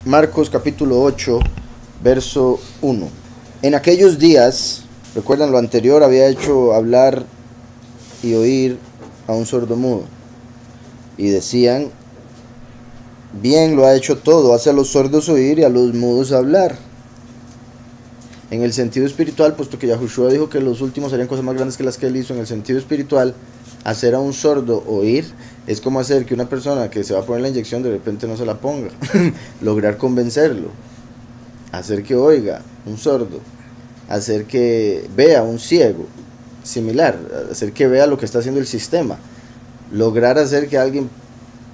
Marcos capítulo 8, verso 1. En aquellos días, recuerdan lo anterior, había hecho hablar y oír a un sordomudo. Y decían, bien lo ha hecho todo, hace a los sordos oír y a los mudos hablar. En el sentido espiritual, puesto que Yahushua dijo que los últimos harían cosas más grandes que las que él hizo, en el sentido espiritual, hacer a un sordo oír es como hacer que una persona que se va a poner la inyección de repente no se la ponga. Lograr convencerlo, hacer que oiga un sordo, hacer que vea un ciego, similar, hacer que vea lo que está haciendo el sistema, lograr hacer que alguien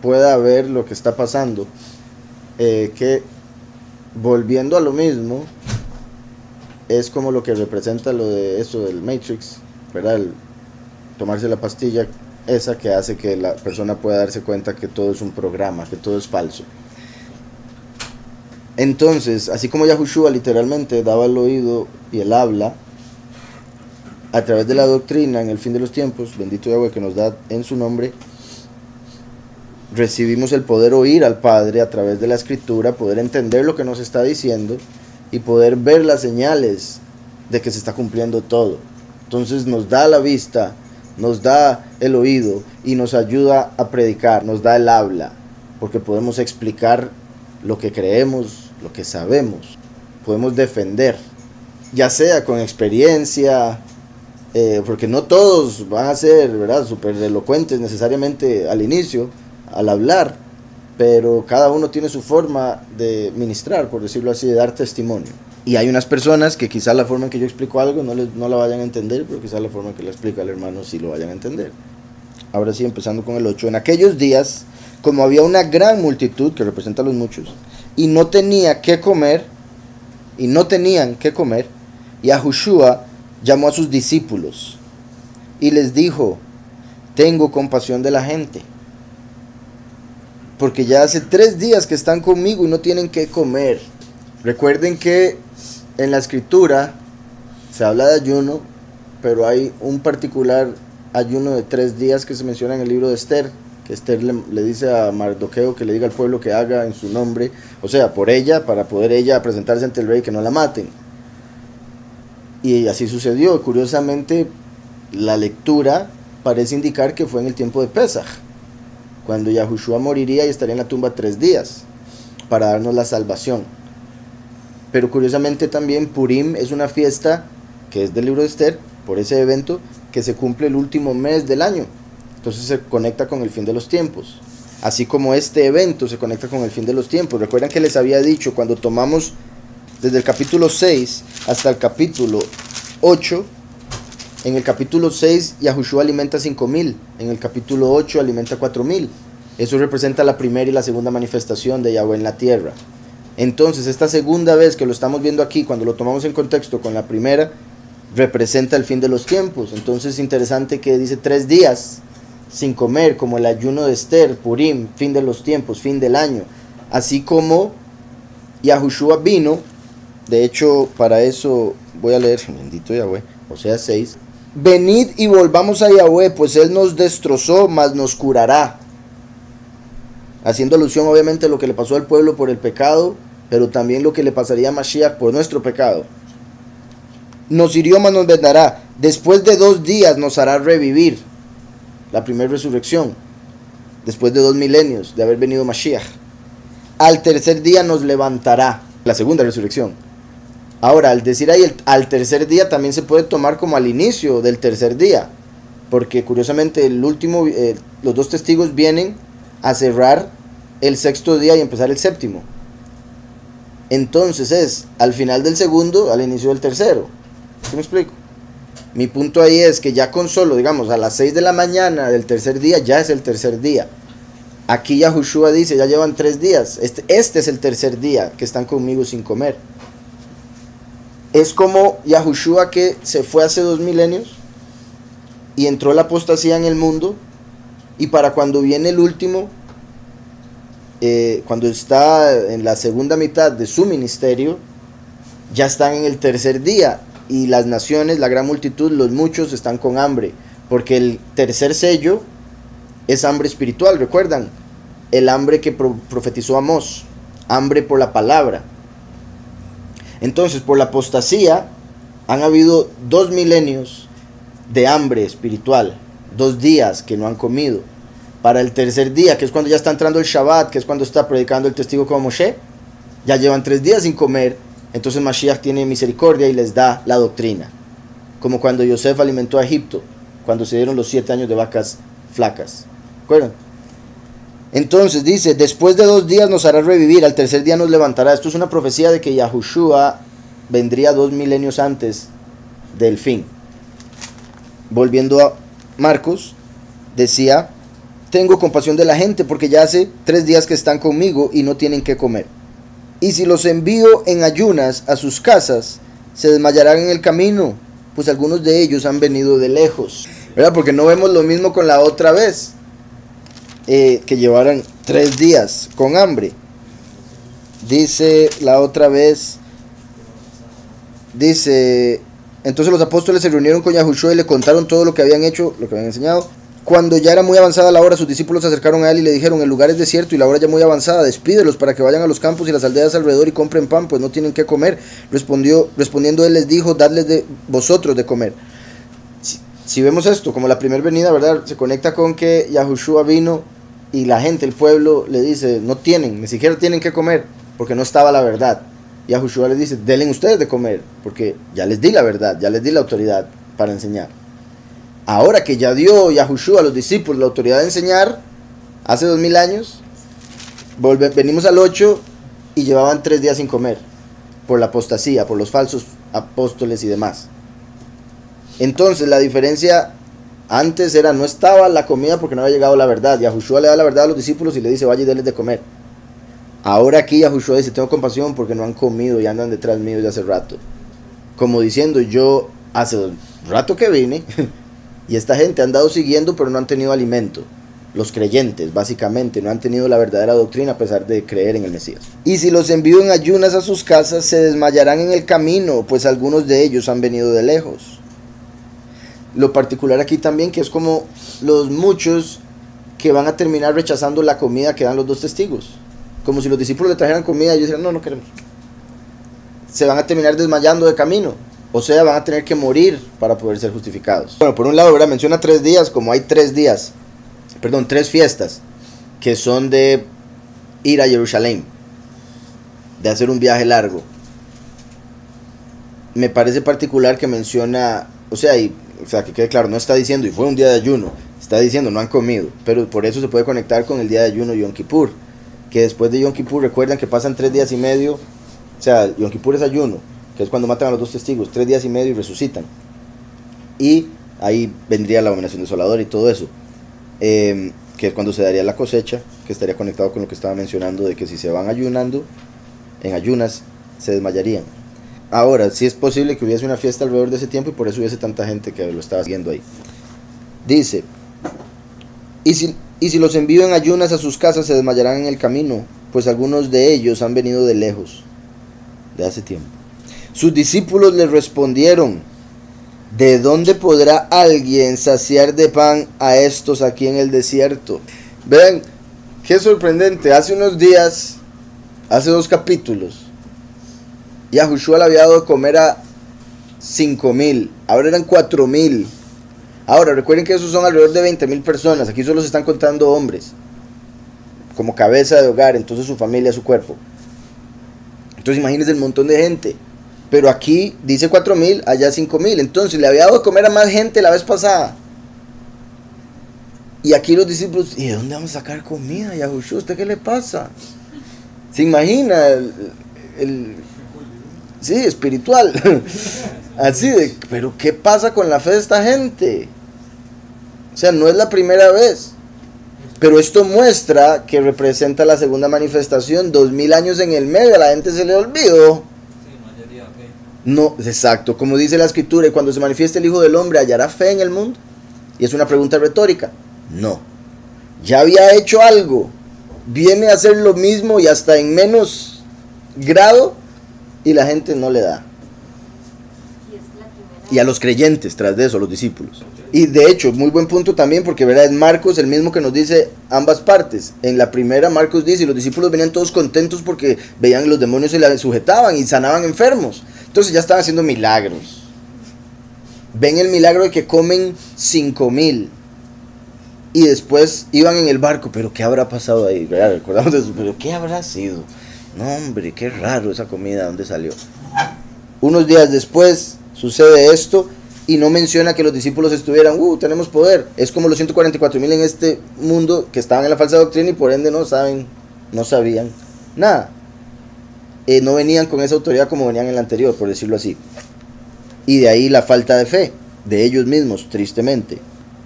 pueda ver lo que está pasando, que volviendo a lo mismo, es como lo que representa lo de eso del Matrix, ¿verdad? El tomarse la pastilla esa que hace que la persona pueda darse cuenta que todo es un programa, que todo es falso. Entonces, así como Yahushua literalmente daba el oído y el habla a través de la doctrina en el fin de los tiempos, bendito Yahweh que nos da en su nombre, recibimos el poder oír al Padre a través de la Escritura, poder entender lo que nos está diciendo y poder ver las señales de que se está cumpliendo todo. Entonces nos da la vista, nos da el oído y nos ayuda a predicar, nos da el habla, porque podemos explicar lo que creemos, lo que sabemos, podemos defender, ya sea con experiencia, porque no todos van a ser, ¿verdad?, súper elocuentes necesariamente al inicio, al hablar, pero cada uno tiene su forma de ministrar, por decirlo así, de dar testimonio. Y hay unas personas que quizás la forma en que yo explico algo no la vayan a entender, pero quizás la forma en que lo explica el hermano sí lo vayan a entender. Ahora sí, empezando con el 8. En aquellos días, como había una gran multitud, que representa a los muchos, y no tenían qué comer, Yahushua llamó a sus discípulos y les dijo, tengo compasión de la gente, porque ya hace 3 días que están conmigo y no tienen qué comer. Recuerden que en la escritura se habla de ayuno, pero hay un particular ayuno de 3 días que se menciona en el libro de Esther, que Esther le dice a Mardoqueo que le diga al pueblo que haga en su nombre, o sea, por ella, para poder ella presentarse ante el rey, que no la maten. Y así sucedió. Curiosamente, la lectura parece indicar que fue en el tiempo de Pesaj, cuando Yahushua moriría y estaría en la tumba 3 días, para darnos la salvación. Pero curiosamente también Purim es una fiesta que es del libro de Esther, por ese evento que se cumple el último mes del año. Entonces se conecta con el fin de los tiempos. Así como este evento se conecta con el fin de los tiempos. Recuerdan que les había dicho, cuando tomamos desde el capítulo 6 hasta el capítulo 8, en el capítulo 6 Yahushua alimenta 5,000, en el capítulo 8 alimenta 4,000. Eso representa la primera y la segunda manifestación de Yahweh en la tierra. Entonces esta segunda vez que lo estamos viendo aquí, cuando lo tomamos en contexto con la primera, representa el fin de los tiempos. Entonces es interesante que dice 3 días sin comer, como el ayuno de Esther, Purim, fin de los tiempos, fin del año. Así como Yahushua vino, de hecho para eso voy a leer, bendito Yahweh, Oseas 6. Venid y volvamos a Yahweh, pues Él nos destrozó, mas nos curará. Haciendo alusión obviamente a lo que le pasó al pueblo por el pecado, pero también lo que le pasaría a Mashiach por nuestro pecado. Nos hirió, mas nos vendará. Después de 2 días nos hará revivir. La primera resurrección. Después de 2 milenios de haber venido Mashiach. Al tercer día nos levantará. La segunda resurrección. Ahora, al decir ahí al tercer día, también se puede tomar como al inicio del tercer día. Porque curiosamente el último, los 2 testigos vienen a cerrar el 6º día y empezar el 7º. Entonces es al final del segundo, al inicio del tercero. ¿Sí me explico? Mi punto ahí es que ya con solo, digamos, a las 6 de la mañana del tercer día, ya es el tercer día. Aquí Yahushua dice, ya llevan 3 días. Este es el tercer día que están conmigo sin comer. Es como Yahushua que se fue hace 2 milenios y entró la apostasía en el mundo, y para cuando viene el último, cuando está en la segunda mitad de su ministerio, ya están en el tercer día, y las naciones, la gran multitud, los muchos están con hambre, porque el tercer sello es hambre espiritual. Recuerdan el hambre que profetizó Amós, hambre por la palabra. Entonces, por la apostasía, han habido 2 milenios de hambre espiritual, 2 días que no han comido. Para el tercer día, que es cuando ya está entrando el Shabbat, que es cuando está predicando el testigo como Moshe, ya llevan 3 días sin comer. Entonces Mashiach tiene misericordia y les da la doctrina, como cuando Yosef alimentó a Egipto, cuando se dieron los 7 años de vacas flacas. ¿Recuerdan? Entonces dice, después de 2 días nos hará revivir, al tercer día nos levantará. Esto es una profecía de que Yahushua vendría 2 milenios antes del fin. Volviendo a Marcos, decía, tengo compasión de la gente porque ya hace 3 días que están conmigo y no tienen que comer. Y si los envío en ayunas a sus casas, se desmayarán en el camino, pues algunos de ellos han venido de lejos. ¿Verdad? Porque no vemos lo mismo con la otra vez, que llevaran 3 días con hambre. Dice la otra vez, dice, entonces los apóstoles se reunieron con Yahushua y le contaron todo lo que habían hecho, lo que habían enseñado. Cuando ya era muy avanzada la hora, sus discípulos se acercaron a él y le dijeron, el lugar es desierto y la hora ya muy avanzada, despídelos para que vayan a los campos y las aldeas alrededor y compren pan, pues no tienen que comer. Respondiendo él les dijo, dadles de vosotros de comer. Si vemos esto, como la primera venida, ¿verdad? Se conecta con que Yahushua vino y la gente, el pueblo, le dice, no tienen, ni siquiera tienen que comer, porque no estaba la verdad. Yahushua les dice, denle ustedes de comer, porque ya les di la verdad, ya les di la autoridad para enseñar. Ahora que ya dio Yahushua a los discípulos la autoridad de enseñar, hace 2000 años, venimos al 8 y llevaban 3 días sin comer, por la apostasía, por los falsos apóstoles y demás. Entonces la diferencia antes era, no estaba la comida porque no había llegado la verdad. Yahushua le da la verdad a los discípulos y le dice, vaya y denles de comer. Ahora aquí Yahushua dice, tengo compasión porque no han comido y andan detrás mío de hace rato. Como diciendo, yo hace rato que vine y esta gente ha andado siguiendo pero no han tenido alimento. Los creyentes básicamente no han tenido la verdadera doctrina a pesar de creer en el Mesías. Y si los envío en ayunas a sus casas, se desmayarán en el camino, pues algunos de ellos han venido de lejos. Lo particular aquí también que es como los muchos que van a terminar rechazando la comida que dan los 2 testigos. Como si los discípulos le trajeran comida y ellos dijeran, no, no queremos. Se van a terminar desmayando de camino. O sea, van a tener que morir para poder ser justificados. Bueno, por un lado, ¿verdad? Menciona 3 días, como hay 3 fiestas, que son de ir a Jerusalén, de hacer un viaje largo. Me parece particular que menciona, o sea, que quede claro, no está diciendo, y fue un día de ayuno, está diciendo, no han comido, pero por eso se puede conectar con el día de ayuno Yom Kippur, que después de Yom Kippur, recuerdan que pasan 3 días y medio, o sea, Yom Kippur es ayuno, que es cuando matan a los 2 testigos, 3 días y medio y resucitan, y ahí vendría la abominación desoladora y todo eso, que es cuando se daría la cosecha, que estaría conectado con lo que estaba mencionando, de que si se van ayunando, en ayunas, se desmayarían. Ahora, sí es posible que hubiese una fiesta alrededor de ese tiempo y por eso hubiese tanta gente que lo estaba siguiendo ahí. Dice, y si los envío en ayunas a sus casas, se desmayarán en el camino, pues algunos de ellos han venido de lejos, de hace tiempo. Sus discípulos le respondieron, ¿de dónde podrá alguien saciar de pan a estos aquí en el desierto? Vean, qué sorprendente, hace unos días, hace 2 capítulos, Yahushua le había dado de comer a 5,000, ahora eran 4,000. Ahora recuerden que esos son alrededor de 20,000 personas, aquí solo se están contando hombres, como cabeza de hogar, entonces su familia, su cuerpo. Entonces imagínense el montón de gente, pero aquí dice 4,000, allá 5,000, entonces le había dado de comer a más gente la vez pasada. Y aquí los discípulos, ¿y de dónde vamos a sacar comida, Yahushua? ¿Usted qué le pasa? ¿Se imagina sí, espiritual, así de, pero ¿qué pasa con la fe de esta gente? O sea, no es la primera vez, pero esto muestra que representa la segunda manifestación, 2000 años en el medio, a la gente se le olvidó. No, exacto, como dice la escritura, y cuando se manifieste el Hijo del Hombre, ¿hallará fe en el mundo? Y es una pregunta retórica, no, ya había hecho algo, viene a hacer lo mismo y hasta en menos grado, y la gente no le da. Y a los creyentes, tras de eso, los discípulos. Y de hecho, muy buen punto también, porque ¿verdad? Es Marcos el mismo que nos dice ambas partes. En la primera, Marcos dice, y los discípulos venían todos contentos porque veían los demonios se les sujetaban y sanaban enfermos. Entonces ya estaban haciendo milagros. Ven el milagro de que comen 5,000. Y después iban en el barco, pero ¿qué habrá pasado ahí? ¿Verdad? Recordamos eso, pero ¿qué habrá sido? No, hombre, qué raro esa comida, ¿dónde salió? Unos días después sucede esto y no menciona que los discípulos estuvieran, tenemos poder. Es como los 144,000 en este mundo que estaban en la falsa doctrina y por ende no sabían nada. No venían con esa autoridad como venían en la anterior, por decirlo así. Y de ahí la falta de fe de ellos mismos, tristemente.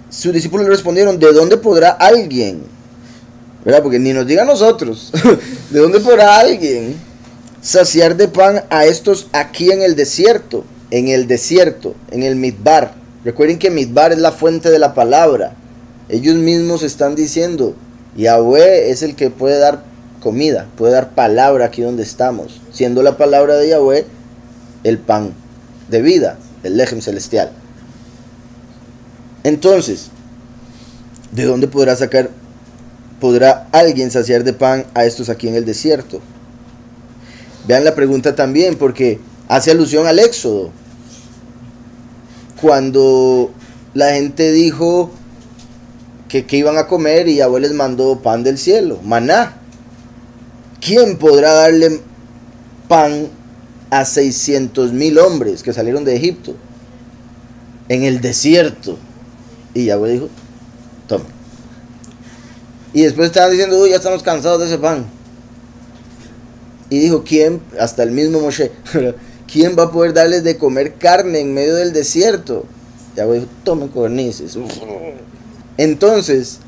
Sus discípulos le respondieron, ¿de dónde podrá alguien? ¿Verdad? Porque ni nos diga a nosotros, ¿de dónde podrá alguien saciar de pan a estos aquí en el desierto? En el Midbar. Recuerden que Midbar es la fuente de la palabra. Ellos mismos están diciendo, Yahweh es el que puede dar comida, puede dar palabra aquí donde estamos, siendo la palabra de Yahweh el pan de vida, el Lechem celestial. Entonces, ¿de dónde podrá alguien saciar de pan a estos aquí en el desierto? Vean la pregunta también, porque hace alusión al Éxodo. Cuando la gente dijo que iban a comer y Yahweh les mandó pan del cielo, maná. ¿Quién podrá darle pan a 600,000 hombres que salieron de Egipto en el desierto? Y Yahweh dijo, toma. Y después estaban diciendo, ya estamos cansados de ese pan. Y dijo, ¿quién? Hasta el mismo Moshe, ¿quién va a poder darles de comer carne en medio del desierto? Yahweh dijo, tomen codornices. Entonces,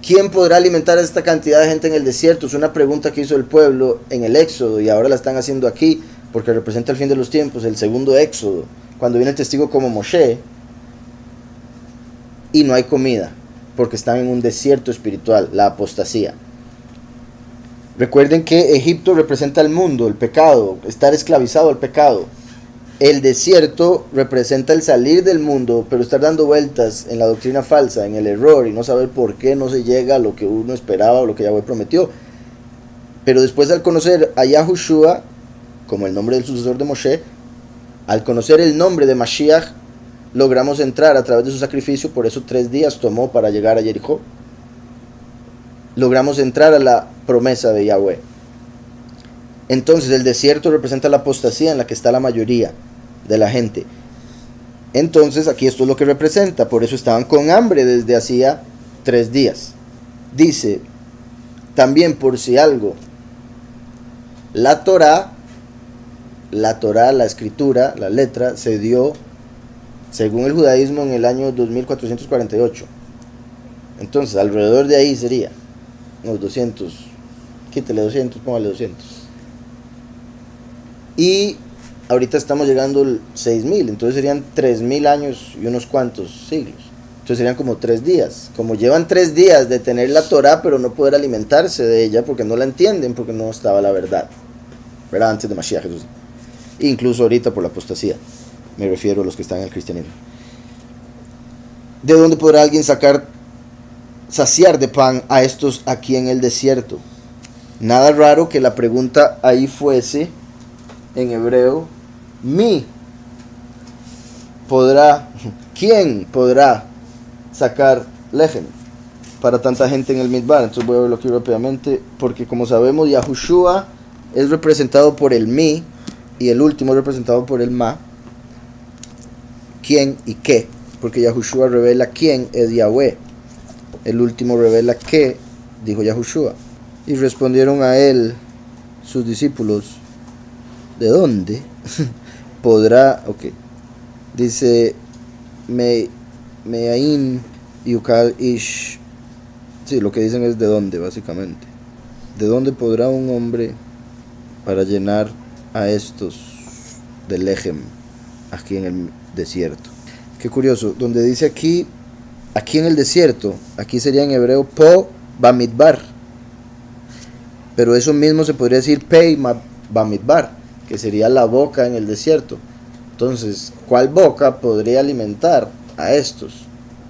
¿quién podrá alimentar a esta cantidad de gente en el desierto? Es una pregunta que hizo el pueblo en el Éxodo y ahora la están haciendo aquí porque representa el fin de los tiempos, el segundo Éxodo, cuando viene el testigo como Moshe y no hay comida porque están en un desierto espiritual, la apostasía. Recuerden que Egipto representa el mundo, el pecado, estar esclavizado al pecado. El desierto representa el salir del mundo, pero estar dando vueltas en la doctrina falsa, en el error y no saber por qué no se llega a lo que uno esperaba o lo que Yahweh prometió. Pero después, al conocer a Yahushua como el nombre del sucesor de Moshe, al conocer el nombre de Mashiach, logramos entrar a través de su sacrificio. Por eso 3 días tomó para llegar a Jericó. Logramos entrar a la promesa de Yahweh. Entonces el desierto representa la apostasía en la que está la mayoría de la gente. Entonces aquí esto es lo que representa. Por eso estaban con hambre desde hacía 3 días. Dice también, por si algo, la Torá, la escritura, la letra, se dio según el judaísmo en el año 2448. Entonces alrededor de ahí sería unos 200, quítale 200, póngale 200. Y ahorita estamos llegando al 6,000, entonces serían 3,000 años y unos cuantos siglos. Entonces serían como 3 días. Como llevan 3 días de tener la Torá, pero no poder alimentarse de ella porque no la entienden, porque no estaba la verdad. ¿Verdad? Antes de Mashiach Jesús. Incluso ahorita por la apostasía. Me refiero a los que están en el cristianismo. ¿De dónde podrá alguien saciar de pan a estos aquí en el desierto? Nada raro que la pregunta ahí fuese en hebreo, ¿quién podrá sacar lechem para tanta gente en el Midbar? Entonces voy a verlo aquí rápidamente, porque como sabemos Yahushua es representado por el mi y el último es representado por el ma. ¿Quién y qué? Porque Yahushua revela quién es Yahweh, el último revela qué, dijo Yahushua. Y respondieron a él sus discípulos, ¿de dónde podrá? Ok, dice Me'ain Yukal Ish. Sí, lo que dicen es de dónde, básicamente. ¿De dónde podrá un hombre para llenar a estos de lechem aquí en el desierto? Qué curioso, donde dice aquí en el desierto, aquí sería en hebreo po bamidbar, pero eso mismo se podría decir pei bamidbar, que sería la boca en el desierto. Entonces, ¿cuál boca podría alimentar a estos,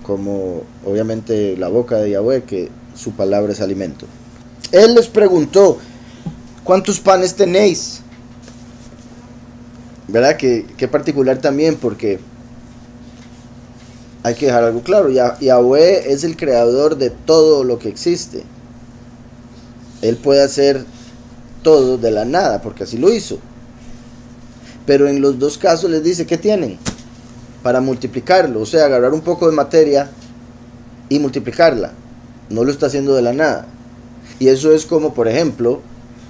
como obviamente la boca de Yahweh, que su palabra es alimento. Él les preguntó, ¿cuántos panes tenéis? ¿Verdad? Que particular también, porque hay que dejar algo claro. Yahweh es el creador de todo lo que existe. Él puede hacer todo de la nada, porque así lo hizo. Pero en los dos casos les dice, ¿qué tienen? Para multiplicarlo, o sea, agarrar un poco de materia y multiplicarla. No lo está haciendo de la nada. Y eso es como, por ejemplo,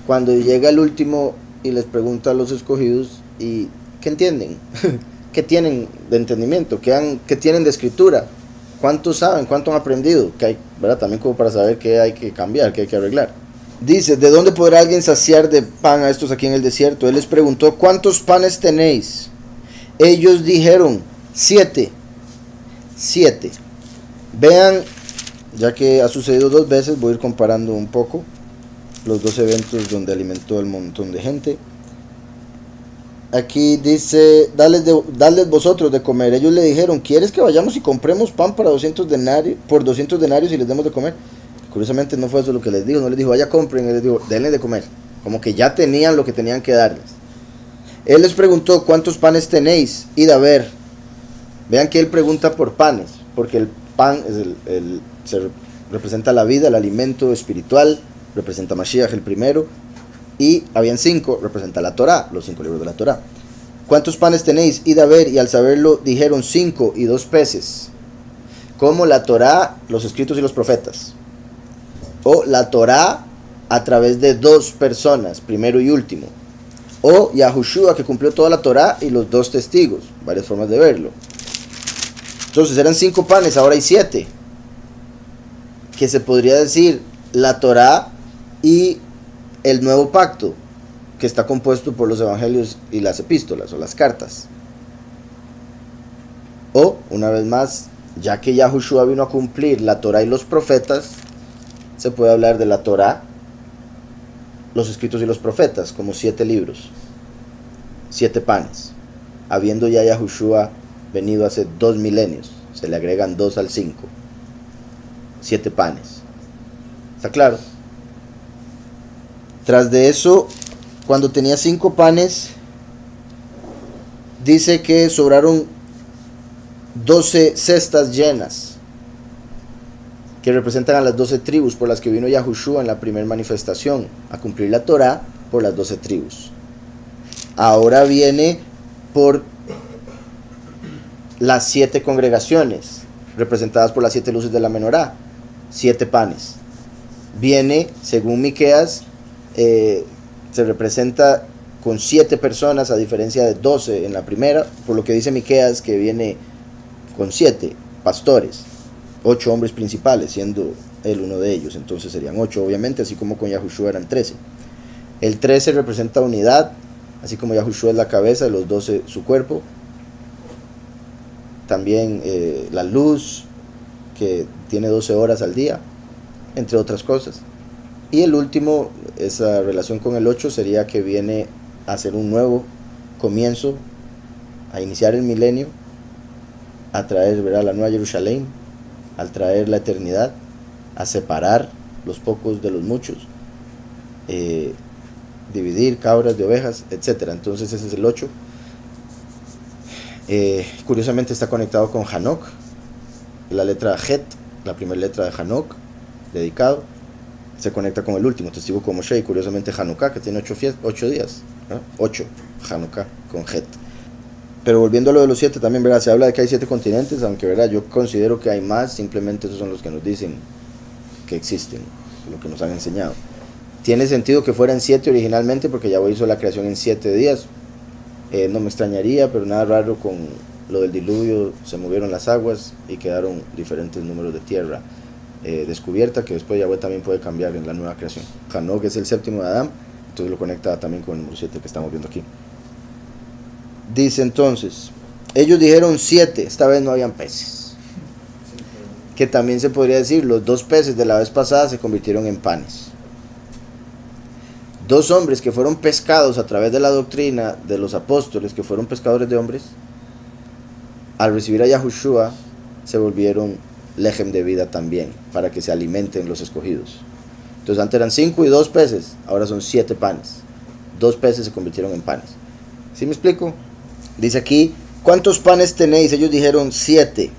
cuando llega el último y les pregunta a los escogidos, ¿y qué entienden? ¿Qué tienen de entendimiento? ¿Qué tienen de escritura? ¿Cuántos saben? ¿Cuánto han aprendido? Que hay, ¿verdad? También como para saber qué hay que cambiar, qué hay que arreglar. Dice, ¿de dónde podrá alguien saciar de pan a estos aquí en el desierto? Él les preguntó, ¿cuántos panes tenéis? Ellos dijeron, 7. Vean, ya que ha sucedido 2 veces, voy a ir comparando un poco los 2 eventos donde alimentó el montón de gente. Aquí dice, dadles vosotros de comer. Ellos le dijeron, ¿quieres que vayamos y compremos pan para 200 denarios, por 200 denarios y les demos de comer? Curiosamente no fue eso lo que les dijo, no les dijo, vaya compren, él les dijo, denle de comer. Como que ya tenían lo que tenían que darles. Él les preguntó, ¿cuántos panes tenéis? Id a ver. Vean que él pregunta por panes, porque el pan es representa la vida, el alimento espiritual, representa Mashiach el primero, y habían 5, representa la Torá, los 5 libros de la Torá. ¿Cuántos panes tenéis? Id a ver, y al saberlo dijeron 5 y 2 peces, como la Torá, los escritos y los profetas, o la Torá a través de 2 personas, primero y último, o Yahushua que cumplió toda la Torá y los 2 testigos, varias formas de verlo. Entonces eran 5 panes, ahora hay 7, que se podría decir la Torá y el nuevo pacto, que está compuesto por los evangelios y las epístolas o las cartas. O, una vez más, ya que Yahushua vino a cumplir la Torá y los profetas, se puede hablar de la Torá, los escritos y los profetas, como 7 libros, 7 panes, habiendo ya Yahushua venido hace 2 milenios, se le agregan 2 al 5, 7 panes. ¿Está claro? Tras de eso, cuando tenía 5 panes, dice que sobraron 12 cestas llenas, que representan a las 12 tribus por las que vino Yahushua en la primera manifestación, a cumplir la Torá por las 12 tribus. Ahora viene por las 7 congregaciones, representadas por las 7 luces de la menorá, 7 panes. Viene, según Miqueas, se representa con 7 personas, a diferencia de 12 en la primera, por lo que dice Miqueas que viene con 7 pastores, 8 hombres principales, siendo él uno de ellos, entonces serían 8 obviamente, así como con Yahushua eran 13. El 13 representa unidad, así como Yahushua es la cabeza, los 12 su cuerpo. También la luz, que tiene 12 horas al día, entre otras cosas. Y el último, esa relación con el 8, sería que viene a hacer un nuevo comienzo, a iniciar el milenio, a traer, ¿verdad?, la nueva Jerusalén, al traer la eternidad, a separar los pocos de los muchos, dividir cabras de ovejas, etc. Entonces ese es el 8. Curiosamente está conectado con Hanok, la letra Het, la primera letra de Hanok, dedicado, se conecta con el último, testigo como Moshe, y curiosamente Hanukkah, que tiene 8 días, ¿no? 8, Hanukkah con Het. Pero volviendo a lo de los 7 también, ¿verdad? Se habla de que hay 7 continentes, aunque, ¿verdad?, yo considero que hay más, simplemente esos son los que nos dicen que existen, lo que nos han enseñado. Tiene sentido que fueran 7 originalmente, porque Yahweh hizo la creación en 7 días. No me extrañaría, pero nada raro, con lo del diluvio se movieron las aguas y quedaron diferentes números de tierra descubierta, que después Yahweh también puede cambiar en la nueva creación. Hanok es el 7º de Adán, entonces lo conecta también con el número 7 que estamos viendo aquí. Dice entonces, ellos dijeron 7, esta vez no habían peces. Que también se podría decir, los 2 peces de la vez pasada se convirtieron en panes. 2 hombres que fueron pescados a través de la doctrina de los apóstoles, que fueron pescadores de hombres, al recibir a Yahushua, se volvieron lejem de vida también, para que se alimenten los escogidos. Entonces antes eran 5 y 2 peces, ahora son 7 panes. 2 peces se convirtieron en panes. ¿Sí me explico? Dice aquí, ¿cuántos panes tenéis? Ellos dijeron 7,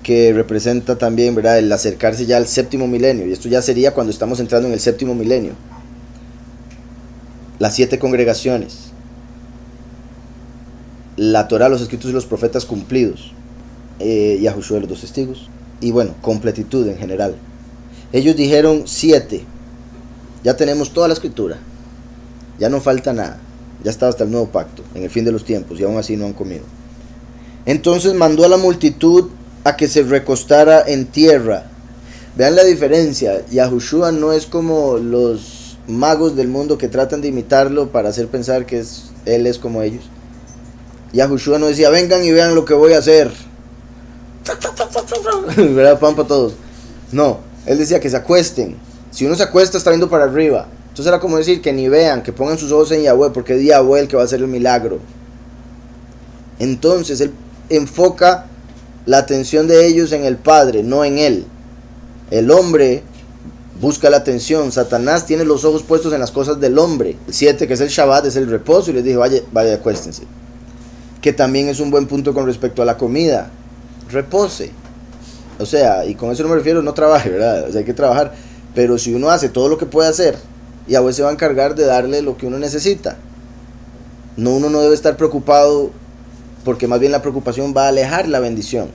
que representa también, ¿verdad?, el acercarse ya al séptimo milenio. Y esto ya sería cuando estamos entrando en el séptimo milenio. Las 7 congregaciones, la Torá, los escritos y los profetas cumplidos, Yahushua de los 2 testigos, y bueno, completitud en general. Ellos dijeron 7, ya tenemos toda la escritura, ya no falta nada, ya está hasta el nuevo pacto, en el fin de los tiempos, y aún así no han comido. Entonces mandó a la multitud a que se recostara en tierra. Vean la diferencia, Yahushua no es como los magos del mundo que tratan de imitarlo para hacer pensar que él es como ellos. Yahushua no decía, vengan y vean lo que voy a hacer, ¿verdad? Pan para todos. No, él decía que se acuesten. Si uno se acuesta está viendo para arriba. Entonces era como decir que ni vean, que pongan sus ojos en Yahweh, porque es Yahweh el que va a hacer el milagro. Entonces él enfoca la atención de ellos en el Padre, no en él. El hombre busca la atención. Satanás tiene los ojos puestos en las cosas del hombre. El 7, que es el Shabbat, es el reposo, y les dije, vaya, acuéstense. Que también es un buen punto con respecto a la comida. Repose. O sea, y con eso no me refiero, no trabaje, ¿verdad? O sea, hay que trabajar. Pero si uno hace todo lo que puede hacer, Yahweh se va a encargar de darle lo que uno necesita. No, uno no debe estar preocupado, porque más bien la preocupación va a alejar la bendición.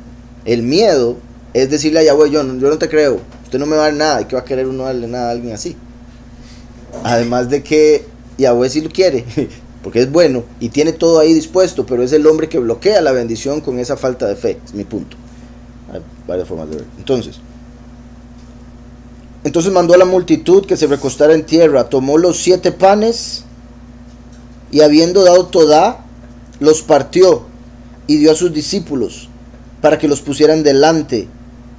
El miedo es decirle a Yahweh, yo no te creo, usted no me va a dar nada. ¿Y qué va a querer uno darle nada a alguien así? Además de que Yahweh sí lo quiere, porque es bueno y tiene todo ahí dispuesto, pero es el hombre que bloquea la bendición con esa falta de fe. Es mi punto. Hay varias formas de ver. Entonces mandó a la multitud que se recostara en tierra, tomó los 7 panes y habiendo dado todá, los partió y dio a sus discípulos para que los pusieran delante,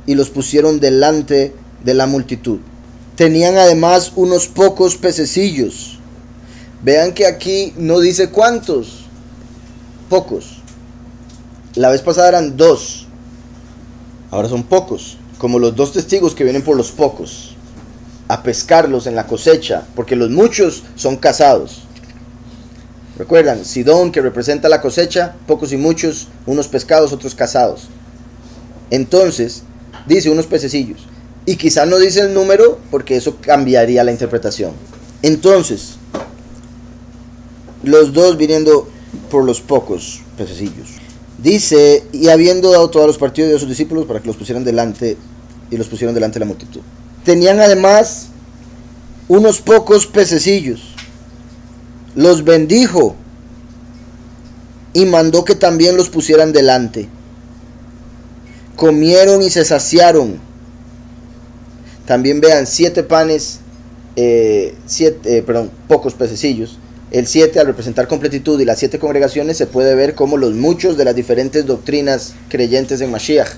y los pusieron delante de la multitud. Tenían además unos pocos pececillos. Vean que aquí no dice cuántos, pocos. La vez pasada eran 2, ahora son pocos, como los 2 testigos que vienen por los pocos a pescarlos en la cosecha, porque los muchos son casados. Recuerdan, Sidón, que representa la cosecha, pocos y muchos, unos pescados, otros casados. Entonces, dice unos pececillos. Y quizá no dice el número, porque eso cambiaría la interpretación. Entonces, los 2 viniendo por los pocos pececillos. Dice, y habiendo dado todos los partidos de sus discípulos para que los pusieran delante, y los pusieron delante de la multitud. Tenían además unos pocos pececillos. Los bendijo y mandó que también los pusieran delante. Comieron y se saciaron. También vean 7 panes, pocos pececillos. El 7, al representar completitud, y las 7 congregaciones, se puede ver como los muchos de las diferentes doctrinas creyentes en Mashiach,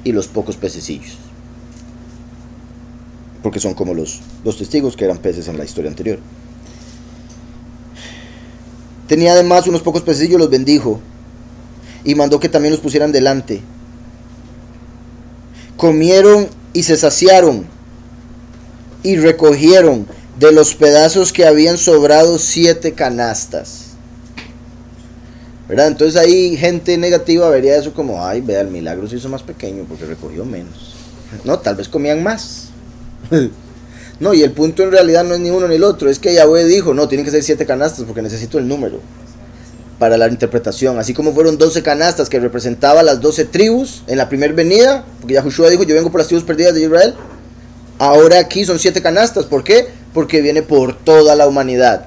y los pocos pececillos, porque son como los 2 testigos que eran peces en la historia anterior. Tenía además unos pocos pececillos, los bendijo y mandó que también los pusieran delante. Comieron y se saciaron y recogieron de los pedazos que habían sobrado 7 canastas. ¿Verdad? Entonces ahí gente negativa vería eso como, ay, vea, el milagro se hizo más pequeño porque recogió menos. No, tal vez comían más. No, y el punto en realidad no es ni uno ni el otro, es que Yahweh dijo, no, tienen que ser 7 canastas porque necesito el número para la interpretación. Así como fueron 12 canastas que representaban las 12 tribus en la primera venida, porque Yahushua dijo, yo vengo por las tribus perdidas de Israel. Ahora aquí son 7 canastas, ¿por qué? Porque viene por toda la humanidad,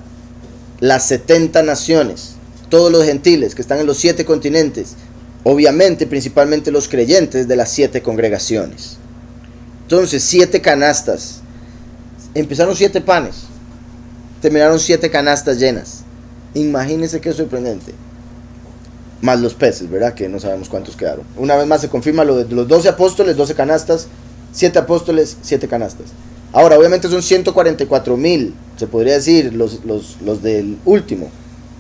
las 70 naciones, todos los gentiles que están en los 7 continentes, obviamente principalmente los creyentes de las 7 congregaciones. Entonces 7 canastas. Empezaron 7 panes, terminaron 7 canastas llenas. Imagínense qué sorprendente. Más los peces, ¿verdad? Que no sabemos cuántos quedaron. Una vez más se confirma lo de los 12 apóstoles, 12 canastas, 7 apóstoles, 7 canastas. Ahora, obviamente son 144,000, se podría decir, los del último.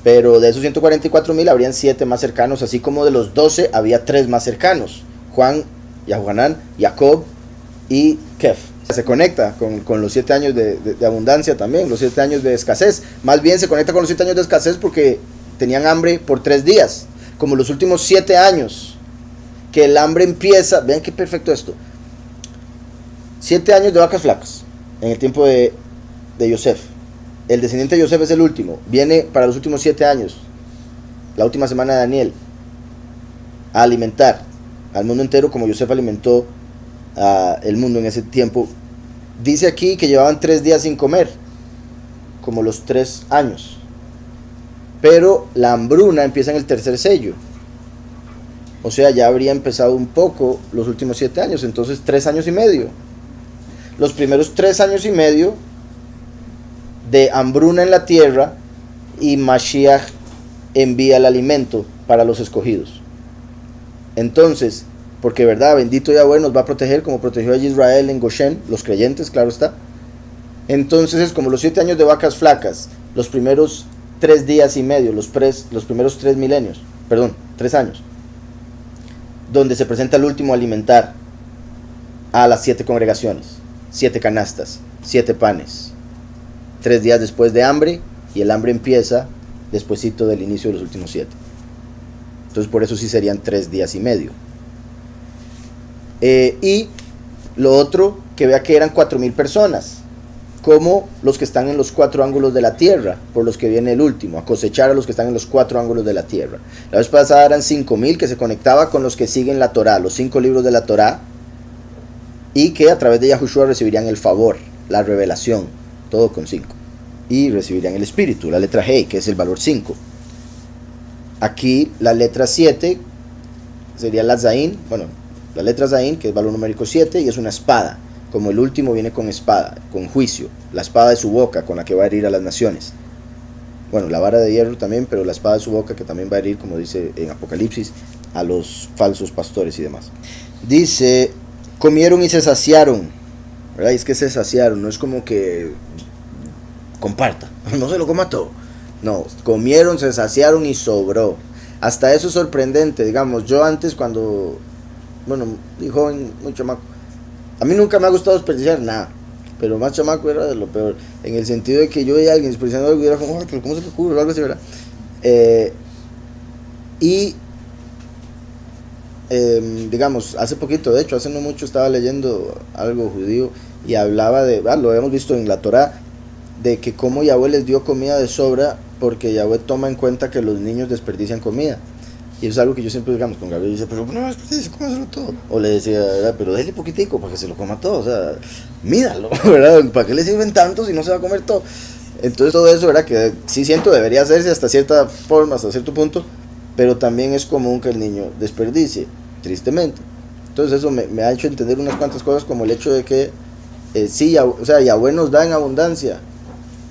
Pero de esos 144,000 habrían 7 más cercanos, así como de los 12 había 3 más cercanos. Juan, Yahuanán, Jacob y Kef. Se conecta con los 7 años de abundancia también, los 7 años de escasez. Más bien se conecta con los 7 años de escasez porque tenían hambre por 3 días. Como los últimos 7 años, que el hambre empieza. Vean qué perfecto esto. 7 años de vacas flacas en el tiempo de Yosef. El descendiente de Yosef es el último. Viene para los últimos 7 años, la última semana de Daniel, a alimentar al mundo entero como Yosef alimentó el mundo en ese tiempo. Dice aquí que llevaban 3 días sin comer, como los 3 años. Pero la hambruna empieza en el tercer sello. O sea, ya habría empezado un poco los últimos 7 años. Entonces 3 años y medio. Los primeros 3 años y medio de hambruna en la tierra, y Mashiach envía el alimento para los escogidos. Entonces, porque verdad, bendito Yahweh nos va a proteger como protegió a Israel en Goshen, los creyentes, claro está. Entonces es como los 7 años de vacas flacas, los primeros 3 días y medio, los primeros 3 milenios, perdón, 3 años, donde se presenta el último alimentar a las 7 congregaciones, 7 canastas, 7 panes, 3 días después de hambre, y el hambre empieza despuesito del inicio de los últimos 7. Entonces por eso sí serían 3 días y medio. Y lo otro, que vea que eran 4,000 personas, como los que están en los 4 ángulos de la tierra, por los que viene el último, a cosechar a los que están en los 4 ángulos de la tierra. La vez pasada eran 5,000 que se conectaba con los que siguen la Torá, los 5 libros de la Torá, y que a través de Yahushua recibirían el favor, la revelación, todo con 5, y recibirían el espíritu, la letra Hey, que es el valor 5. Aquí la letra 7 sería la Zain, bueno, la letra Zain, que es valor numérico 7, y es una espada. Como el último viene con espada, con juicio, la espada de su boca con la que va a herir a las naciones. Bueno, la vara de hierro también, pero la espada de su boca que también va a herir, como dice en Apocalipsis, a los falsos pastores y demás. Dice, comieron y se saciaron, ¿verdad? Y es que se saciaron, no es como que comparta, no se lo coma todo. No, comieron, se saciaron y sobró. Hasta eso es sorprendente, digamos, yo antes cuando, bueno, de joven, muy chamaco, a mí nunca me ha gustado desperdiciar nada, pero más chamaco era de lo peor, en el sentido de que yo veía a alguien desperdiciando algo y era como, pero ¿cómo se te ocurre? O algo así, ¿verdad? Digamos, hace poquito, de hecho, hace no mucho estaba leyendo algo judío y hablaba de, lo habíamos visto en la Torá, de que cómo Yahweh les dio comida de sobra porque Yahweh toma en cuenta que los niños desperdician comida. Y eso es algo que yo siempre, digamos, con Gabriel dice, pero no desperdicie, cómaselo todo. O le decía, ¿verdad? Pero déle poquitico para que se lo coma todo, o sea, mídalo, ¿verdad? ¿Para qué le sirven tanto si no se va a comer todo? Entonces todo eso, ¿verdad? Que sí siento debería hacerse hasta cierta forma, hasta cierto punto, pero también es común que el niño desperdicie, tristemente. Entonces eso me ha hecho entender unas cuantas cosas, como el hecho de que sí, o sea, Yahweh nos da en abundancia,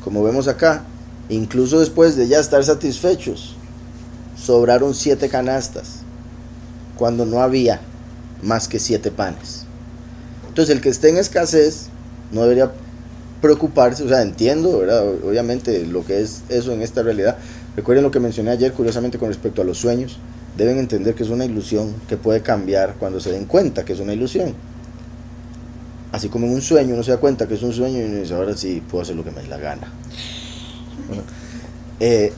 como vemos acá, incluso después de ya estar satisfechos, sobraron 7 canastas, cuando no había más que 7 panes. Entonces el que esté en escasez no debería preocuparse, o sea, entiendo, ¿verdad? Obviamente lo que es eso en esta realidad. Recuerden lo que mencioné ayer, curiosamente, con respecto a los sueños. Deben entender que es una ilusión que puede cambiar cuando se den cuenta que es una ilusión. Así como en un sueño uno se da cuenta que es un sueño y uno dice, ahora sí puedo hacer lo que me dé la gana. Bueno,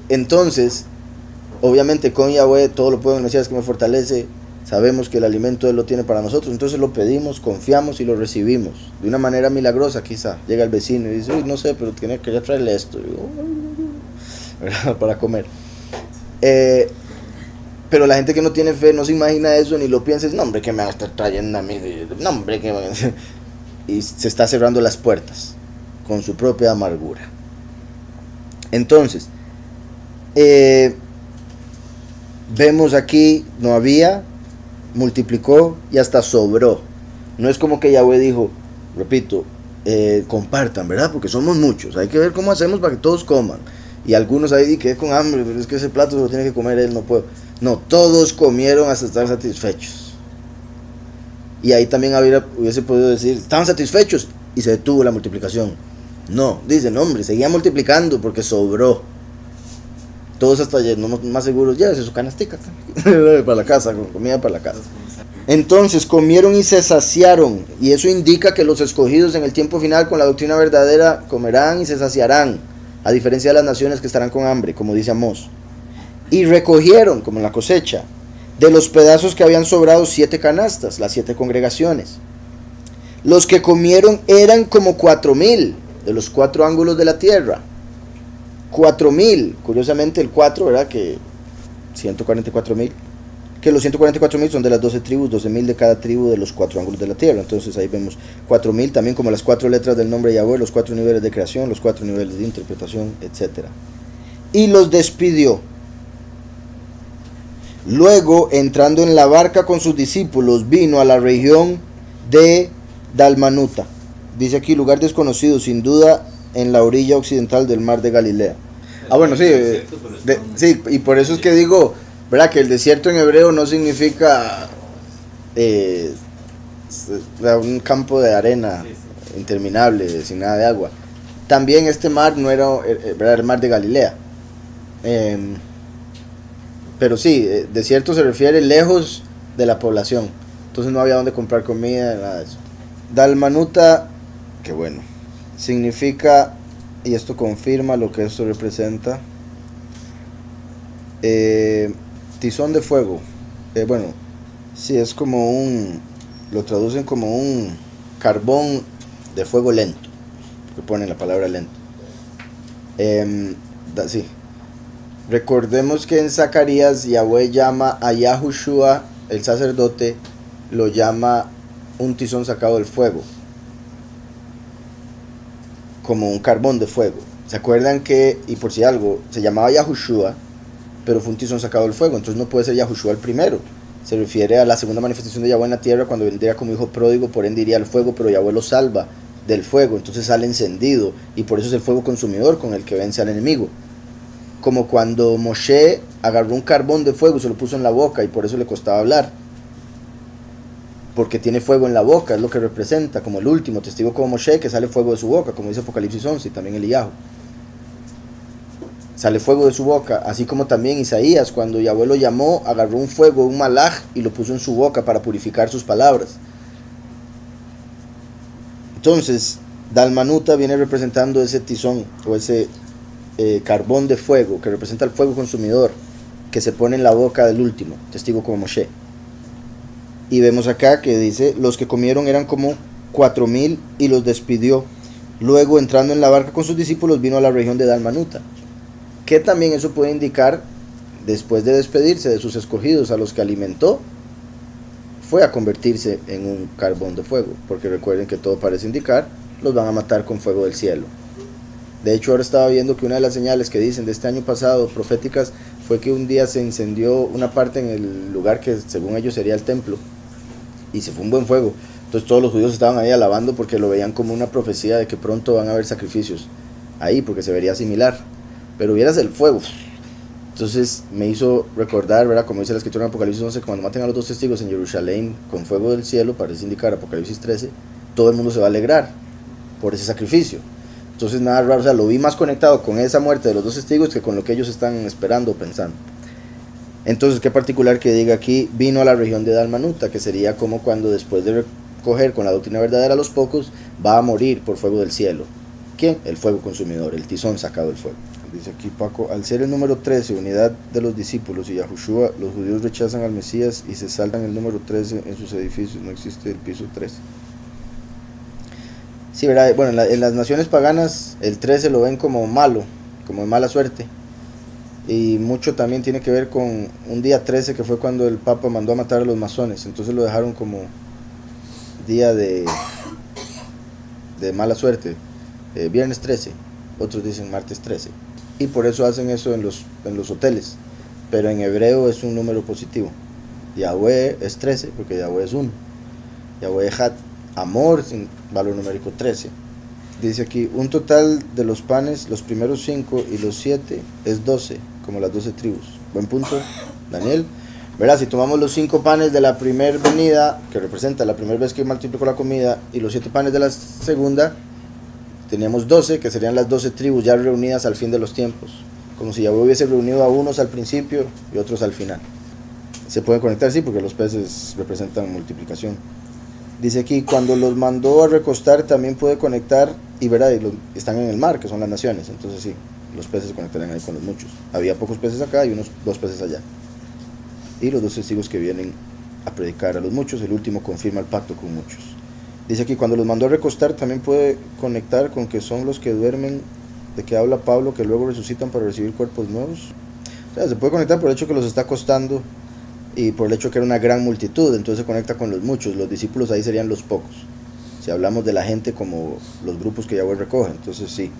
entonces, obviamente con Yahweh todo lo puedo en el Mesías que me fortalece. Sabemos que el alimento Él lo tiene para nosotros, entonces lo pedimos, confiamos y lo recibimos. De una manera milagrosa quizá. Llega el vecino y dice, uy, no sé, pero quería traerle esto. Y digo, ¿verdad? Para comer. Pero la gente que no tiene fe no se imagina eso ni lo piensa. Es, no, hombre, que me va a estar trayendo a mí. No, hombre, que y se está cerrando las puertas con su propia amargura. Entonces, vemos aquí, no había, multiplicó y hasta sobró. No es como que Yahweh dijo, repito, compartan, ¿verdad? Porque somos muchos, hay que ver cómo hacemos para que todos coman. Y algunos ahí quedé con hambre, pero es que ese plato se lo tiene que comer él, no puedo. No, todos comieron hasta estar satisfechos. Y ahí también hubiese podido decir, estaban satisfechos y se detuvo la multiplicación. No, dicen, hombre, seguía multiplicando porque sobró. Todos hasta ayer, no más seguros, llévese su canastica para la casa, con comida para la casa. Entonces comieron y se saciaron, y eso indica que los escogidos en el tiempo final con la doctrina verdadera comerán y se saciarán, a diferencia de las naciones que estarán con hambre, como dice Amós. Y recogieron, como en la cosecha, de los pedazos que habían sobrado 7 canastas, las 7 congregaciones. Los que comieron eran como 4,000 de los 4 ángulos de la tierra. 4,000, curiosamente el 4, ¿verdad? Que 144,000. Que los 144,000 son de las 12 tribus, 12,000 de cada tribu de los 4 ángulos de la tierra. Entonces ahí vemos 4,000 también como las 4 letras del nombre de Yahweh, los 4 niveles de creación, los 4 niveles de interpretación, etc. Y los despidió. Luego, entrando en la barca con sus discípulos, vino a la región de Dalmanuta. Dice aquí, lugar desconocido, sin duda, en la orilla occidental del mar de Galilea. Ah, bueno, sí, sí, y por eso es que digo, ¿verdad? Que el desierto en hebreo no significa un campo de arena interminable, sin nada de agua. También este mar no era, ¿verdad? El mar de Galilea. Pero sí, desierto se refiere lejos de la población. Entonces no había donde comprar comida, nada de eso. Dalmanuta, que bueno, significa, y esto confirma lo que esto representa, tizón de fuego. Bueno, sí, es como lo traducen como un carbón de fuego lento, que ponen la palabra lento. Sí. Recordemos que en Zacarías Yahweh llama a Yahushua, el sacerdote, lo llama un tizón sacado del fuego, como un carbón de fuego. ¿Se acuerdan que, y por si algo, se llamaba Yahushua, pero fue un tizón sacado del fuego? Entonces no puede ser Yahushua el primero. Se refiere a la segunda manifestación de Yahweh en la tierra, cuando vendría como hijo pródigo, por ende iría al fuego, pero Yahweh lo salva del fuego, entonces sale encendido, y por eso es el fuego consumidor con el que vence al enemigo. Como cuando Moshe agarró un carbón de fuego y se lo puso en la boca, y por eso le costaba hablar, porque tiene fuego en la boca, es lo que representa, como el último testigo como Moshe, que sale fuego de su boca, como dice Apocalipsis 11, y también Eliyahu. Sale fuego de su boca, así como también Isaías, cuando Yahweh lo llamó, agarró un fuego, un malaj, y lo puso en su boca para purificar sus palabras. Entonces, Dalmanuta viene representando ese tizón, o ese carbón de fuego, que representa el fuego consumidor, que se pone en la boca del último testigo como Moshe. Y vemos acá que dice, los que comieron eran como 4,000 y los despidió. Luego, entrando en la barca con sus discípulos, vino a la región de Dalmanuta. Que también eso puede indicar, después de despedirse de sus escogidos a los que alimentó, fue a convertirse en un carbón de fuego, porque recuerden que todo parece indicar, los van a matar con fuego del cielo. De hecho, ahora estaba viendo que una de las señales que dicen de este año pasado, proféticas, fue que un día se incendió una parte en el lugar que según ellos sería el templo, y se fue un buen fuego. Entonces todos los judíos estaban ahí alabando porque lo veían como una profecía de que pronto van a haber sacrificios ahí, porque se vería similar. Pero vieras el fuego. Entonces me hizo recordar, ¿verdad? Como dice la escritura en Apocalipsis 11, cuando maten a los 2 testigos en Jerusalén con fuego del cielo, parece indicar Apocalipsis 13, todo el mundo se va a alegrar por ese sacrificio. Entonces nada raro, o sea, lo vi más conectado con esa muerte de los 2 testigos que con lo que ellos están esperando o pensando. Entonces, qué particular que diga aquí, vino a la región de Dalmanuta, que sería como cuando después de recoger con la doctrina verdadera a los pocos, va a morir por fuego del cielo. ¿Quién? El fuego consumidor, el tizón sacado del fuego. Dice aquí Paco, al ser el número 13, unidad de los discípulos y Yahushua, los judíos rechazan al Mesías y se saltan el número 13 en sus edificios, no existe el piso 13. Sí, ¿verdad? Bueno, en las naciones paganas el 13 lo ven como malo, como de mala suerte. Y mucho también tiene que ver con un día 13 que fue cuando el Papa mandó a matar a los masones, entonces lo dejaron como día de mala suerte, viernes 13, otros dicen martes 13. Y por eso hacen eso en los hoteles, pero en hebreo es un número positivo. Yahweh es 13 porque Yahweh es 1. Yahweh Had, amor, sin valor numérico 13. Dice aquí, un total de los panes, los primeros 5 y los 7 es 12, como las 12 tribus. Buen punto, Daniel. Verá, si tomamos los 5 panes de la primera venida, que representa la primera vez que multiplicó la comida, y los 7 panes de la segunda, teníamos 12, que serían las 12 tribus ya reunidas al fin de los tiempos. Como si Yahweh hubiese reunido a unos al principio y otros al final. Se pueden conectar, sí, porque los peces representan multiplicación. Dice aquí, cuando los mandó a recostar también puede conectar, y verá, están en el mar, que son las naciones, entonces sí, los peces se conectarán ahí con los muchos. Había pocos peces acá y unos 2 peces allá. Y los 2 testigos que vienen a predicar a los muchos, el último confirma el pacto con muchos. Dice aquí, cuando los mandó a recostar también puede conectar con que son los que duermen, de que habla Pablo, que luego resucitan para recibir cuerpos nuevos. O sea, se puede conectar por el hecho que los está acostando y por el hecho que era una gran multitud, entonces se conecta con los muchos. Los discípulos ahí serían los pocos. Si hablamos de la gente como los grupos que Yahweh recoge, entonces sí,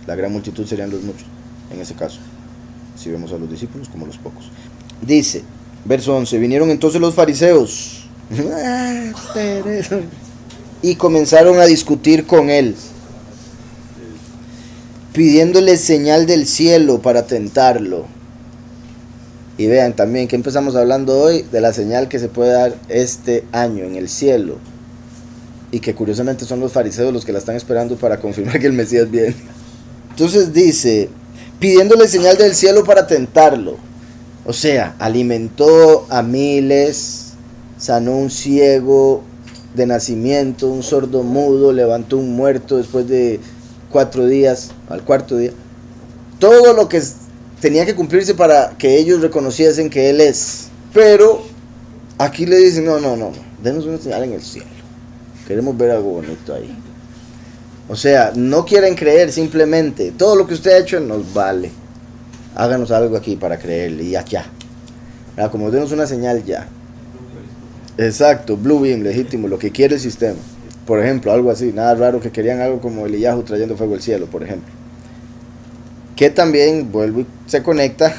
la gran multitud serían los muchos, en ese caso. Si vemos a los discípulos como los pocos. Dice, verso 11, vinieron entonces los fariseos y comenzaron a discutir con él, pidiéndole señal del cielo para tentarlo. Y vean también que empezamos hablando hoy de la señal que se puede dar este año en el cielo, y que curiosamente son los fariseos los que la están esperando para confirmar que el Mesías viene. Entonces dice, pidiéndole señal del cielo para tentarlo. O sea, alimentó a miles, sanó un ciego de nacimiento, un sordo mudo, levantó un muerto después de 4 días, al cuarto día. Todo lo que tenía que cumplirse para que ellos reconociesen que Él es. Pero aquí le dicen, no, denos una señal en el cielo. Queremos ver algo bonito ahí. O sea, no quieren creer simplemente. Todo lo que usted ha hecho nos vale. Háganos algo aquí para creerle y ya. Como denos una señal ya. Exacto, Blue Beam, legítimo, lo que quiere el sistema. Por ejemplo, algo así, nada raro, que querían algo como Eliyahu trayendo fuego al cielo, por ejemplo. Que también, vuelvo y se conecta.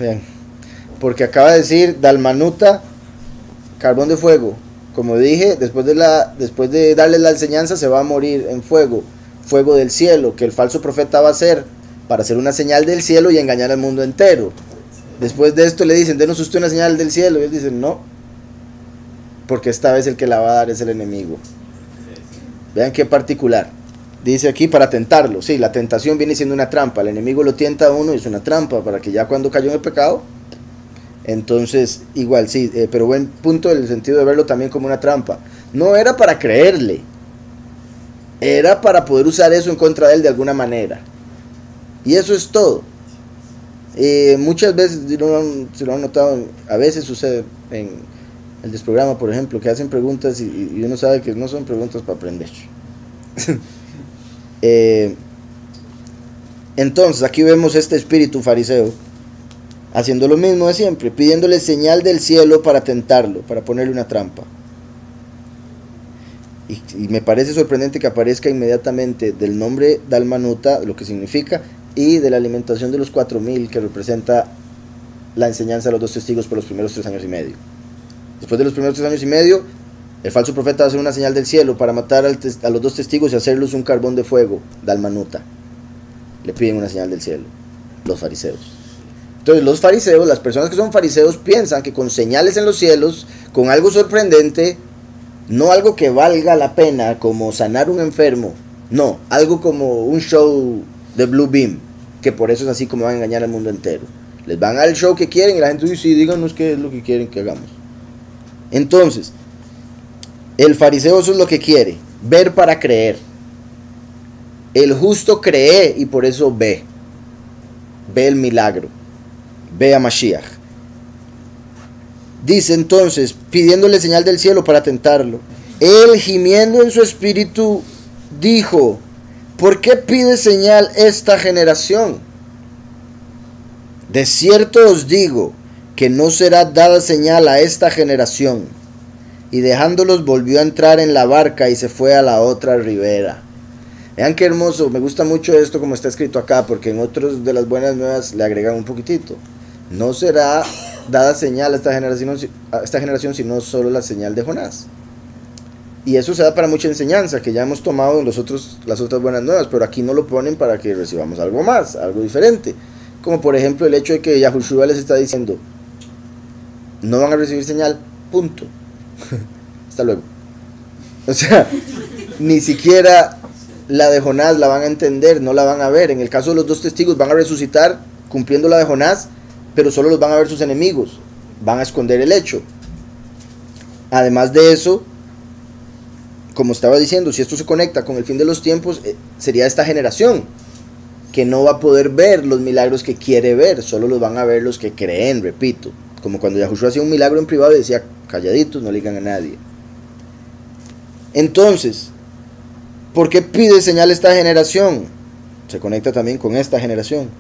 Vean, porque acaba de decir Dalmanuta, carbón de fuego. Como dije, después de darle la enseñanza se va a morir en fuego. Fuego del cielo, que el falso profeta va a hacer para hacer una señal del cielo y engañar al mundo entero. Después de esto le dicen, denos usted una señal del cielo. Y él dice, no, porque esta vez el que la va a dar es el enemigo. Vean qué particular. Dice aquí, para tentarlo. Sí, la tentación viene siendo una trampa. El enemigo lo tienta a uno y es una trampa para que ya cuando cayó en el pecado, entonces igual, sí, pero buen punto en el sentido de verlo también como una trampa. No era para creerle, era para poder usar eso en contra de él de alguna manera. Y eso es todo. Muchas veces, si lo han notado, a veces sucede en el desprograma, por ejemplo, que hacen preguntas y uno sabe que no son preguntas para aprender. Entonces aquí vemos este espíritu fariseo haciendo lo mismo de siempre, pidiéndole señal del cielo para tentarlo, para ponerle una trampa. Y me parece sorprendente que aparezca inmediatamente del nombre Dalmanuta, lo que significa, y de la alimentación de los 4000, que representa la enseñanza de los 2 testigos por los primeros 3 años y medio. Después de los primeros 3 años y medio, el falso profeta va a hacer una señal del cielo para matar a los 2 testigos y hacerlos un carbón de fuego, Dalmanuta. Le piden una señal del cielo, los fariseos. Entonces los fariseos, las personas que son fariseos, piensan que con señales en los cielos, con algo sorprendente, no algo que valga la pena, como sanar un enfermo, no, algo como un show de Blue Beam, que por eso es así como van a engañar al mundo entero. Les van al show que quieren y la gente dice, sí, díganos qué es lo que quieren que hagamos. Entonces, el fariseo eso es lo que quiere, ver para creer. El justo cree y por eso ve el milagro, ve a Mashiach. Dice entonces, pidiéndole señal del cielo para tentarlo. Él, gimiendo en su espíritu, dijo, ¿por qué pide señal esta generación? De cierto os digo que no será dada señal a esta generación. Y dejándolos volvió a entrar en la barca y se fue a la otra ribera. Vean qué hermoso, me gusta mucho esto como está escrito acá, porque en otros de las buenas nuevas le agregan un poquitito. No será dada señal a esta generación sino solo la señal de Jonás. Y eso se da para mucha enseñanza que ya hemos tomado en las otras buenas nuevas, pero aquí no lo ponen para que recibamos algo más, algo diferente. Como por ejemplo el hecho de que Yahushua les está diciendo, no van a recibir señal, punto. Hasta luego. O sea, ni siquiera la de Jonás la van a entender, no la van a ver. En el caso de los 2 testigos van a resucitar cumpliendo la de Jonás, pero solo los van a ver sus enemigos. van a esconder el hecho. Además de eso, como estaba diciendo, si esto se conecta con el fin de los tiempos, sería esta generación que no va a poder ver los milagros que quiere ver, solo los van a ver los que creen, repito. Como cuando Yahushua hacía un milagro en privado y decía, calladitos, no le digan a nadie. Entonces, ¿por qué pide señal esta generación? Se conecta también con esta generación.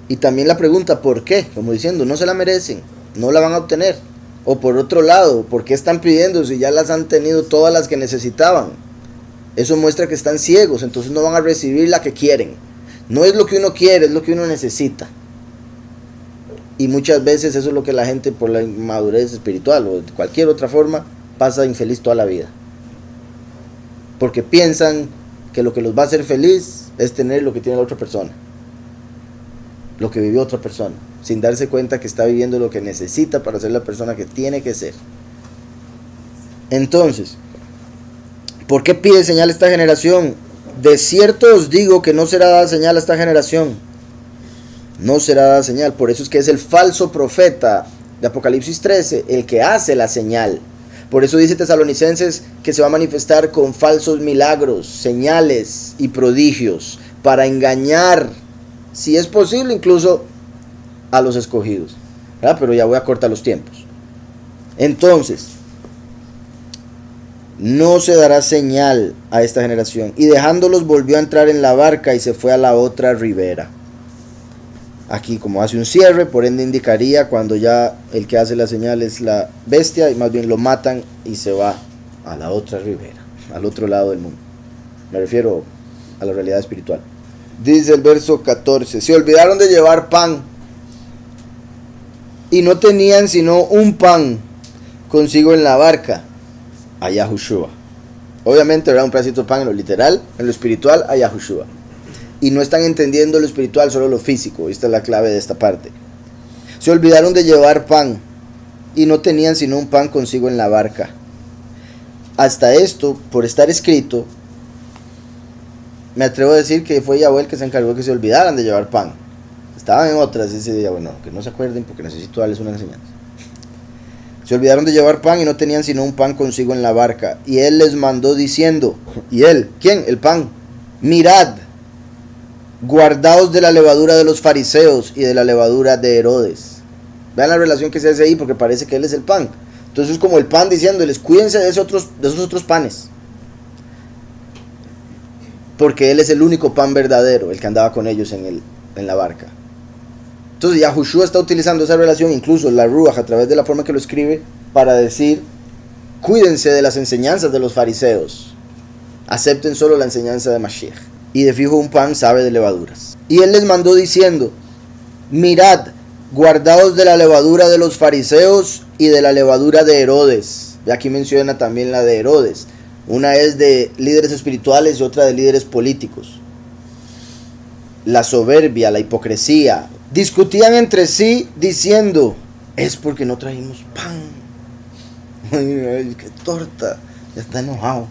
Y también la pregunta, ¿por qué? Como diciendo, no se la merecen, no la van a obtener. O por otro lado, ¿por qué están pidiendo si ya las han tenido todas las que necesitaban? Eso muestra que están ciegos, entonces no van a recibir la que quieren. No es lo que uno quiere, es lo que uno necesita. Y muchas veces eso es lo que la gente, por la inmadurez espiritual o de cualquier otra forma, pasa infeliz toda la vida. Porque piensan que lo que los va a hacer feliz es tener lo que tiene la otra persona, lo que vivió otra persona, sin darse cuenta que está viviendo lo que necesita para ser la persona que tiene que ser. Entonces, ¿por qué pide señal esta generación? De cierto os digo que no será dada señal a esta generación. No será dada señal. Por eso es que es el falso profeta de Apocalipsis 13 el que hace la señal. Por eso dice Tesalonicenses que se va a manifestar con falsos milagros, señales y prodigios para engañar, si es posible, incluso a los escogidos, ¿verdad? Pero ya voy a cortar los tiempos. Entonces, no se dará señal a esta generación. Y dejándolos volvió a entrar en la barca y se fue a la otra ribera. Aquí como hace un cierre, por ende indicaría cuando ya el que hace la señal es la bestia y más bien lo matan y se va a la otra ribera, al otro lado del mundo. Me refiero a la realidad espiritual. Dice el verso 14, se olvidaron de llevar pan y no tenían sino un pan consigo en la barca, a Yahushua. Obviamente era un pedacito de pan en lo literal, en lo espiritual a Yahushua. Y no están entendiendo lo espiritual, solo lo físico. Esta es la clave de esta parte. Se olvidaron de llevar pan y no tenían sino un pan consigo en la barca. Hasta esto, por estar escrito, me atrevo a decir que fue Yahweh el que se encargó de que se olvidaran de llevar pan. Estaban en otras, dice Yahweh, no, que no se acuerden porque necesito darles una enseñanza. Se olvidaron de llevar pan y no tenían sino un pan consigo en la barca. Y él les mandó diciendo, ¿y él? ¿Quién? El pan. Mirad, guardaos de la levadura de los fariseos y de la levadura de Herodes. Vean la relación que se hace ahí porque parece que él es el pan. Entonces es como el pan diciéndoles, cuídense de esos otros panes. Porque él es el único pan verdadero, el que andaba con ellos en la barca. Entonces Yahushua está utilizando esa relación, incluso la Ruach, a través de la forma que lo escribe, para decir, cuídense de las enseñanzas de los fariseos. Acepten solo la enseñanza de Mashiach. Y de fijo un pan sabe de levaduras. Y él les mandó diciendo, mirad, guardaos de la levadura de los fariseos y de la levadura de Herodes. Y aquí menciona también la de Herodes. Una es de líderes espirituales y otra de líderes políticos. La soberbia, la hipocresía. Discutían entre sí diciendo, es porque no trajimos pan. Ay, qué torta. Ya está enojado.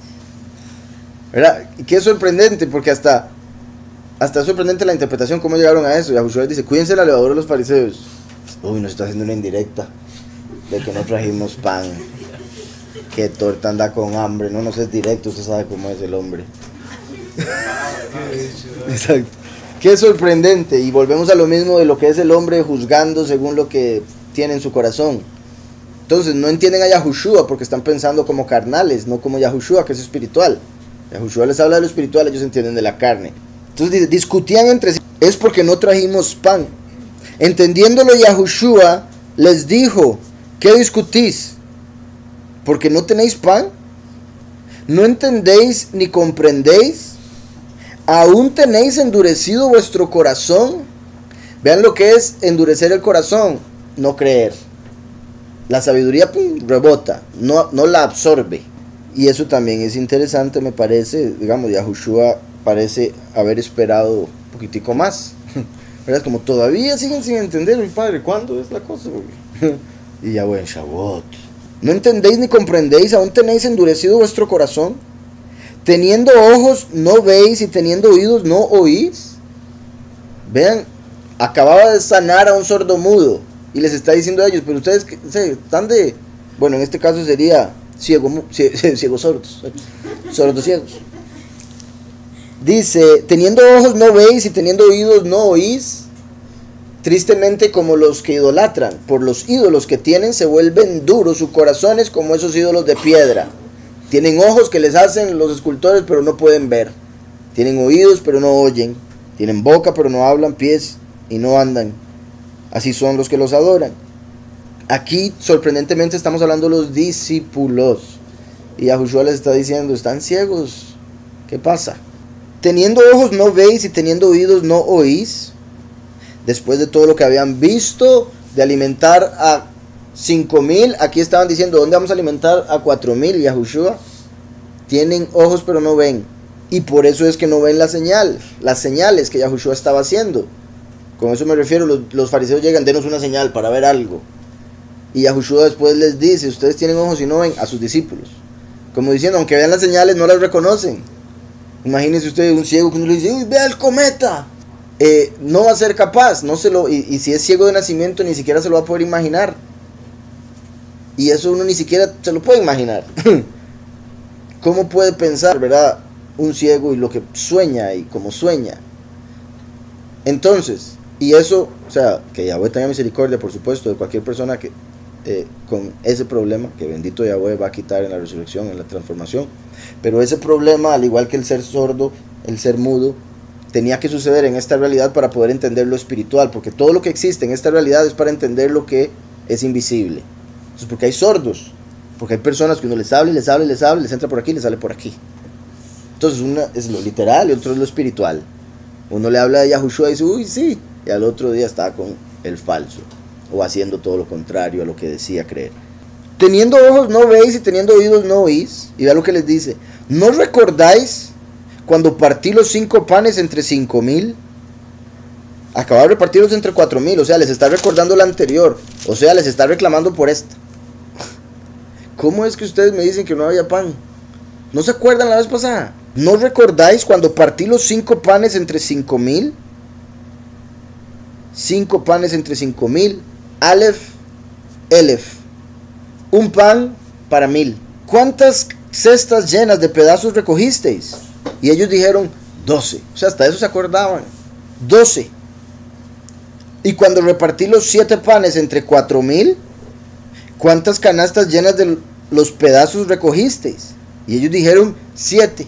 ¿Verdad? Y qué sorprendente, porque hasta es sorprendente la interpretación, cómo llegaron a eso. Yahushua dice, cuídense la levadura de los fariseos. Uy, nos está haciendo una indirecta de que no trajimos pan. Qué torta, anda con hambre. No es directo, usted sabe cómo es el hombre. Exacto. Qué sorprendente. Y volvemos a lo mismo de lo que es el hombre juzgando según lo que tiene en su corazón. Entonces no entienden a Yahushua porque están pensando como carnales, no como Yahushua, que es espiritual. Yahushua les habla de lo espiritual, ellos entienden de la carne. Entonces dice, discutían entre sí, es porque no trajimos pan. Entendiéndolo Yahushua les dijo, ¿qué discutís? ¿Porque no tenéis pan? ¿No entendéis ni comprendéis? ¿Aún tenéis endurecido vuestro corazón? Vean lo que es endurecer el corazón, no creer. La sabiduría rebota, no la absorbe. Y eso también es interesante, me parece. Digamos, Yahushua parece haber esperado un poquitico más. ¿Verdad? Como todavía siguen sin entender, mi padre, ¿cuándo es la cosa? Y ya bueno, Shavuot. ¿No entendéis ni comprendéis? ¿Aún tenéis endurecido vuestro corazón? Teniendo ojos no veis y teniendo oídos no oís. Vean, acababa de sanar a un sordomudo. Y les está diciendo a ellos, pero ustedes están de... Bueno, en este caso sería ciegos sordos. Sordos ciegos. Dice, teniendo ojos no veis y teniendo oídos no oís. Tristemente como los que idolatran, por los ídolos que tienen se vuelven duros sus corazones como esos ídolos de piedra. Tienen ojos que les hacen los escultores pero no pueden ver. Tienen oídos pero no oyen. Tienen boca pero no hablan, pies y no andan. Así son los que los adoran. Aquí sorprendentemente estamos hablando de los discípulos. Y Yahushua les está diciendo, están ciegos. ¿Qué pasa? Teniendo ojos no veis y teniendo oídos no oís. Después de todo lo que habían visto, de alimentar a 5,000, aquí estaban diciendo, ¿dónde vamos a alimentar a 4,000? Yahushua, tienen ojos pero no ven. Y por eso es que no ven las señales que Yahushua estaba haciendo. Con eso me refiero, los fariseos llegan, denos una señal para ver algo. Y Yahushua después les dice, ustedes tienen ojos y no ven, a sus discípulos. Como diciendo, aunque vean las señales, no las reconocen. Imagínense ustedes un ciego que uno le dice, uy, vea el cometa. No va a ser capaz, y si es ciego de nacimiento ni siquiera se lo va a poder imaginar. Y eso uno ni siquiera se lo puede imaginar. ¿Cómo puede pensar, verdad, un ciego y lo que sueña y cómo sueña? Entonces, y eso, o sea, que Yahweh tenga misericordia, por supuesto, de cualquier persona que con ese problema, que bendito Yahweh va a quitar en la resurrección, en la transformación. Pero ese problema, al igual que el ser sordo, el ser mudo, tenía que suceder en esta realidad para poder entender lo espiritual, porque todo lo que existe en esta realidad es para entender lo que es invisible. Entonces, porque hay sordos, porque hay personas que uno les habla, les entra por aquí y les sale por aquí. Entonces, una es lo literal y otro es lo espiritual. Uno le habla de Yahushua y dice, uy, sí, y al otro día está con el falso, o haciendo todo lo contrario a lo que decía creer. Teniendo ojos no veis y teniendo oídos no oís. Y vea lo que les dice, ¿no recordáis cuando partí los 5 panes entre 5,000? Acababa de repartirlos entre 4,000. O sea, les está recordando la anterior. O sea, les está reclamando por esta. ¿Cómo es que ustedes me dicen que no había pan? ¿No se acuerdan la vez pasada? ¿No recordáis cuando partí los 5 panes entre 5,000? 5 panes entre 5,000. Aleph, Elef. Un pan para 1,000. ¿Cuántas cestas llenas de pedazos recogisteis? Y ellos dijeron 12. O sea, hasta eso se acordaban. 12. Y cuando repartí los 7 panes entre 4,000, ¿cuántas canastas llenas de los pedazos recogisteis? Y ellos dijeron 7.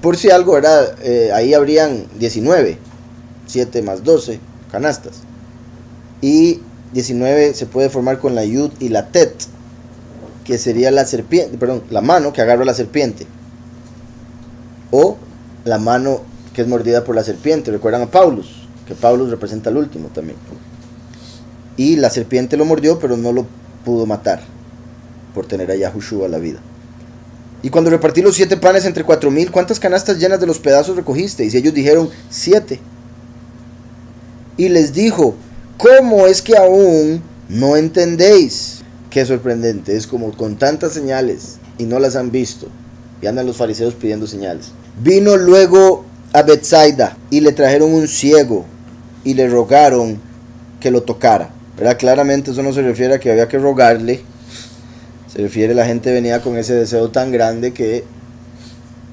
Por si algo, ¿verdad? Ahí habrían 19. 7 más 12 canastas. Y 19 se puede formar con la yud y la tet, que sería la serpiente, perdón, la mano que agarra la serpiente. O la mano que es mordida por la serpiente. Recuerdan a Paulus, que Paulus representa al último también. Y la serpiente lo mordió, pero no lo pudo matar, por tener a Yahushua a la vida. Y cuando repartí los 7 panes entre 4,000, ¿cuántas canastas llenas de los pedazos recogisteis? Y ellos dijeron 7. Y les dijo, ¿cómo es que aún no entendéis? Qué sorprendente, es como con tantas señales y no las han visto. Y andan los fariseos pidiendo señales. Vino luego a Betsaida y le trajeron un ciego y le rogaron que lo tocara. ¿Verdad? Claramente eso no se refiere a que había que rogarle. Se refiere a la gente venía con ese deseo tan grande que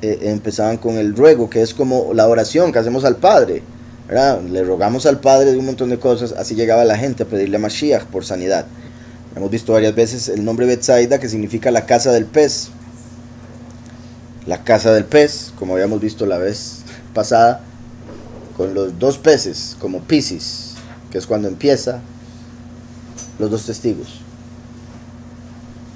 empezaban con el ruego, que es como la oración que hacemos al Padre, ¿verdad? Le rogamos al Padre de un montón de cosas. Así llegaba la gente a pedirle a Mashiach por sanidad. Hemos visto varias veces el nombre Betsaida, que significa la casa del pez. La casa del pez, como habíamos visto la vez pasada, con los 2 peces, como Piscis, que es cuando empieza los 2 testigos.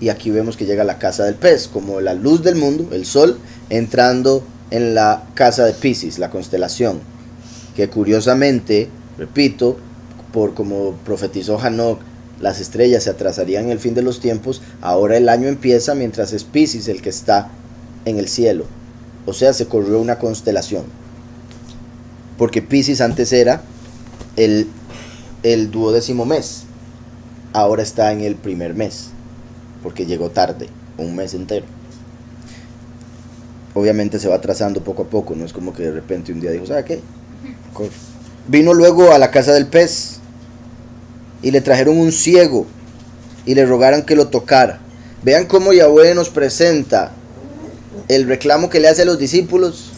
Y aquí vemos que llega la casa del pez, como la luz del mundo, el sol, entrando en la casa de Piscis, la constelación, que curiosamente, repito, por como profetizó Hanok, las estrellas se atrasarían en el fin de los tiempos. Ahora el año empieza mientras es Piscis el que está en el cielo. O sea, se corrió una constelación. Porque Piscis antes era el 12º mes. Ahora está en el primer mes. Porque llegó tarde, un mes entero. Obviamente se va atrasando poco a poco. No es como que de repente un día dijo, ¿sabe qué? Vino luego a la casa del pez y le trajeron un ciego y le rogaron que lo tocara. Vean cómo Yahweh nos presenta el reclamo que le hace a los discípulos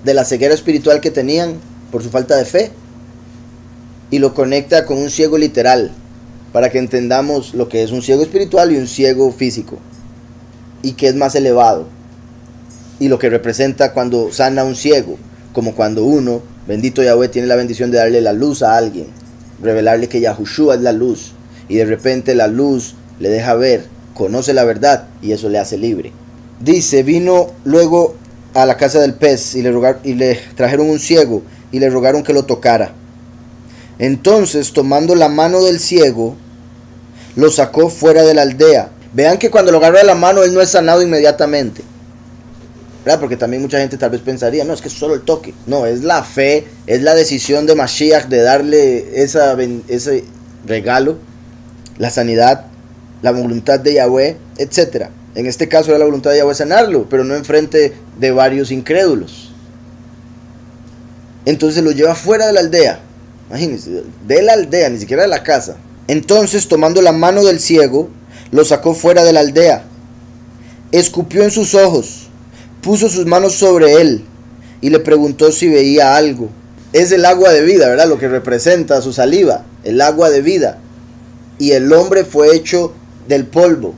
de la ceguera espiritual que tenían por su falta de fe, y lo conecta con un ciego literal para que entendamos lo que es un ciego espiritual y un ciego físico, y que es más elevado, y lo que representa cuando sana a un ciego, como cuando uno, bendito Yahweh, tiene la bendición de darle la luz a alguien, revelarle que Yahushua es la luz, y de repente la luz le deja ver, conoce la verdad, y eso le hace libre. Dice, vino luego a la casa del pez y le trajeron un ciego y le rogaron que lo tocara. Entonces, tomando la mano del ciego, lo sacó fuera de la aldea. Vean que cuando lo agarra de la mano, él no es sanado inmediatamente, ¿verdad? Porque también mucha gente tal vez pensaría, no, es que es solo el toque. No, es la fe, es la decisión de Mashiach de darle ese regalo, la sanidad, la voluntad de Yahweh, etc. En este caso era la voluntad de Yahweh sanarlo, pero no enfrente de varios incrédulos. Entonces lo lleva fuera de la aldea. Imagínense, de la aldea, ni siquiera de la casa. Entonces, tomando la mano del ciego, lo sacó fuera de la aldea. Escupió en sus ojos, puso sus manos sobre él y le preguntó si veía algo. Es el agua de vida, ¿verdad? Lo que representa su saliva, el agua de vida. Y el hombre fue hecho del polvo,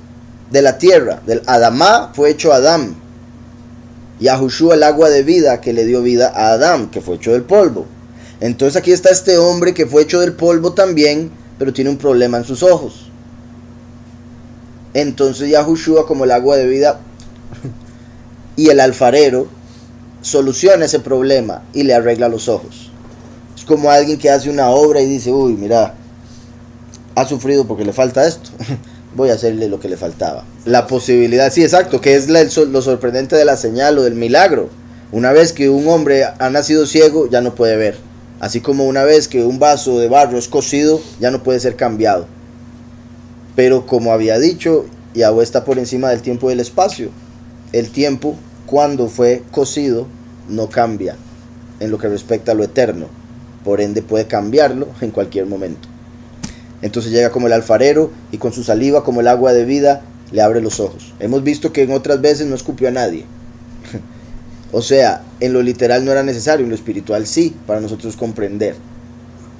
de la tierra, del Adamá fue hecho Adán. Yahushua, el agua de vida que le dio vida a Adán, que fue hecho del polvo. Entonces aquí está este hombre que fue hecho del polvo también, pero tiene un problema en sus ojos. Entonces Yahushua, como el agua de vida y el alfarero, soluciona ese problema y le arregla los ojos. Es como alguien que hace una obra y dice, uy, mira, ha sufrido porque le falta esto, voy a hacerle lo que le faltaba. La posibilidad, sí, exacto, que es lo sorprendente de la señal o del milagro. Una vez que un hombre ha nacido ciego, ya no puede ver. Así como una vez que un vaso de barro es cocido, ya no puede ser cambiado. Pero como había dicho, Yahweh está por encima del tiempo y del espacio. El tiempo, cuando fue cocido, no cambia en lo que respecta a lo eterno. Por ende puede cambiarlo en cualquier momento. Entonces llega como el alfarero y con su saliva, como el agua de vida, le abre los ojos. Hemos visto que en otras veces no escupió a nadie. O sea, en lo literal no era necesario, en lo espiritual sí, para nosotros comprender.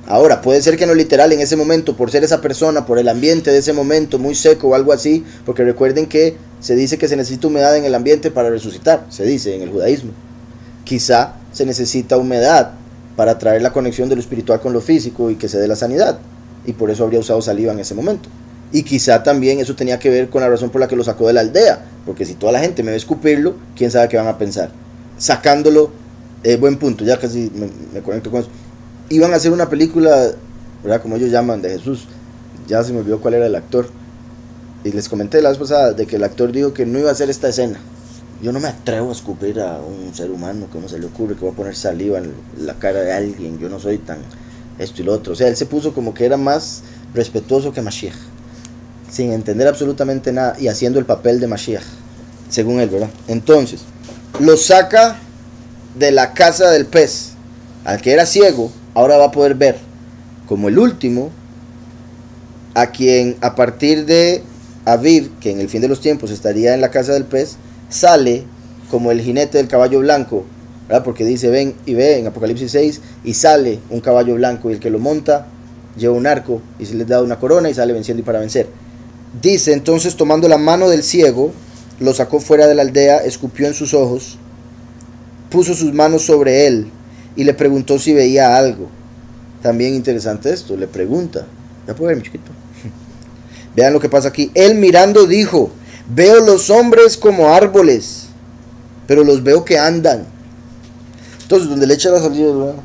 Ahora, puede ser que en lo literal en ese momento, por ser esa persona, por el ambiente de ese momento muy seco o algo así, porque recuerden que se dice que se necesita humedad en el ambiente para resucitar, se dice en el judaísmo. Quizá se necesita humedad para traer la conexión de lo espiritual con lo físico y que se dé la sanidad, y por eso habría usado saliva en ese momento. Y quizá también eso tenía que ver con la razón por la que lo sacó de la aldea, porque si toda la gente me ve escupirlo, quién sabe qué van a pensar. Sacándolo, buen punto, ya casi me conecto con eso. Iban a hacer una película, ¿verdad? Como ellos llaman, de Jesús. Ya se me olvidó cuál era el actor. Y les comenté la vez pasada de que el actor dijo que no iba a hacer esta escena. Yo no me atrevo a escupir a un ser humano, ¿cómo se le ocurre que va a poner saliva en la cara de alguien? Yo no soy tan esto y lo otro. O sea, él se puso como que era más respetuoso que Mashiach, sin entender absolutamente nada y haciendo el papel de Mashiach, según él, ¿verdad? Entonces, lo saca de la casa del pez. Al que era ciego, ahora va a poder ver. Como el último, a quien a partir de Aviv, que en el fin de los tiempos estaría en la casa del pez, sale como el jinete del caballo blanco, ¿verdad? Porque dice, ven y ve en Apocalipsis 6, y sale un caballo blanco, y el que lo monta lleva un arco, y se les da una corona, y sale venciendo y para vencer. Dice, entonces tomando la mano del ciego, lo sacó fuera de la aldea, escupió en sus ojos, puso sus manos sobre él, y le preguntó si veía algo. También interesante esto, le pregunta. ¿Ya puedo ver, mi chiquito? Vean lo que pasa aquí. Él mirando dijo, veo los hombres como árboles, pero los veo que andan. Entonces, donde le echa la salida, ¿verdad?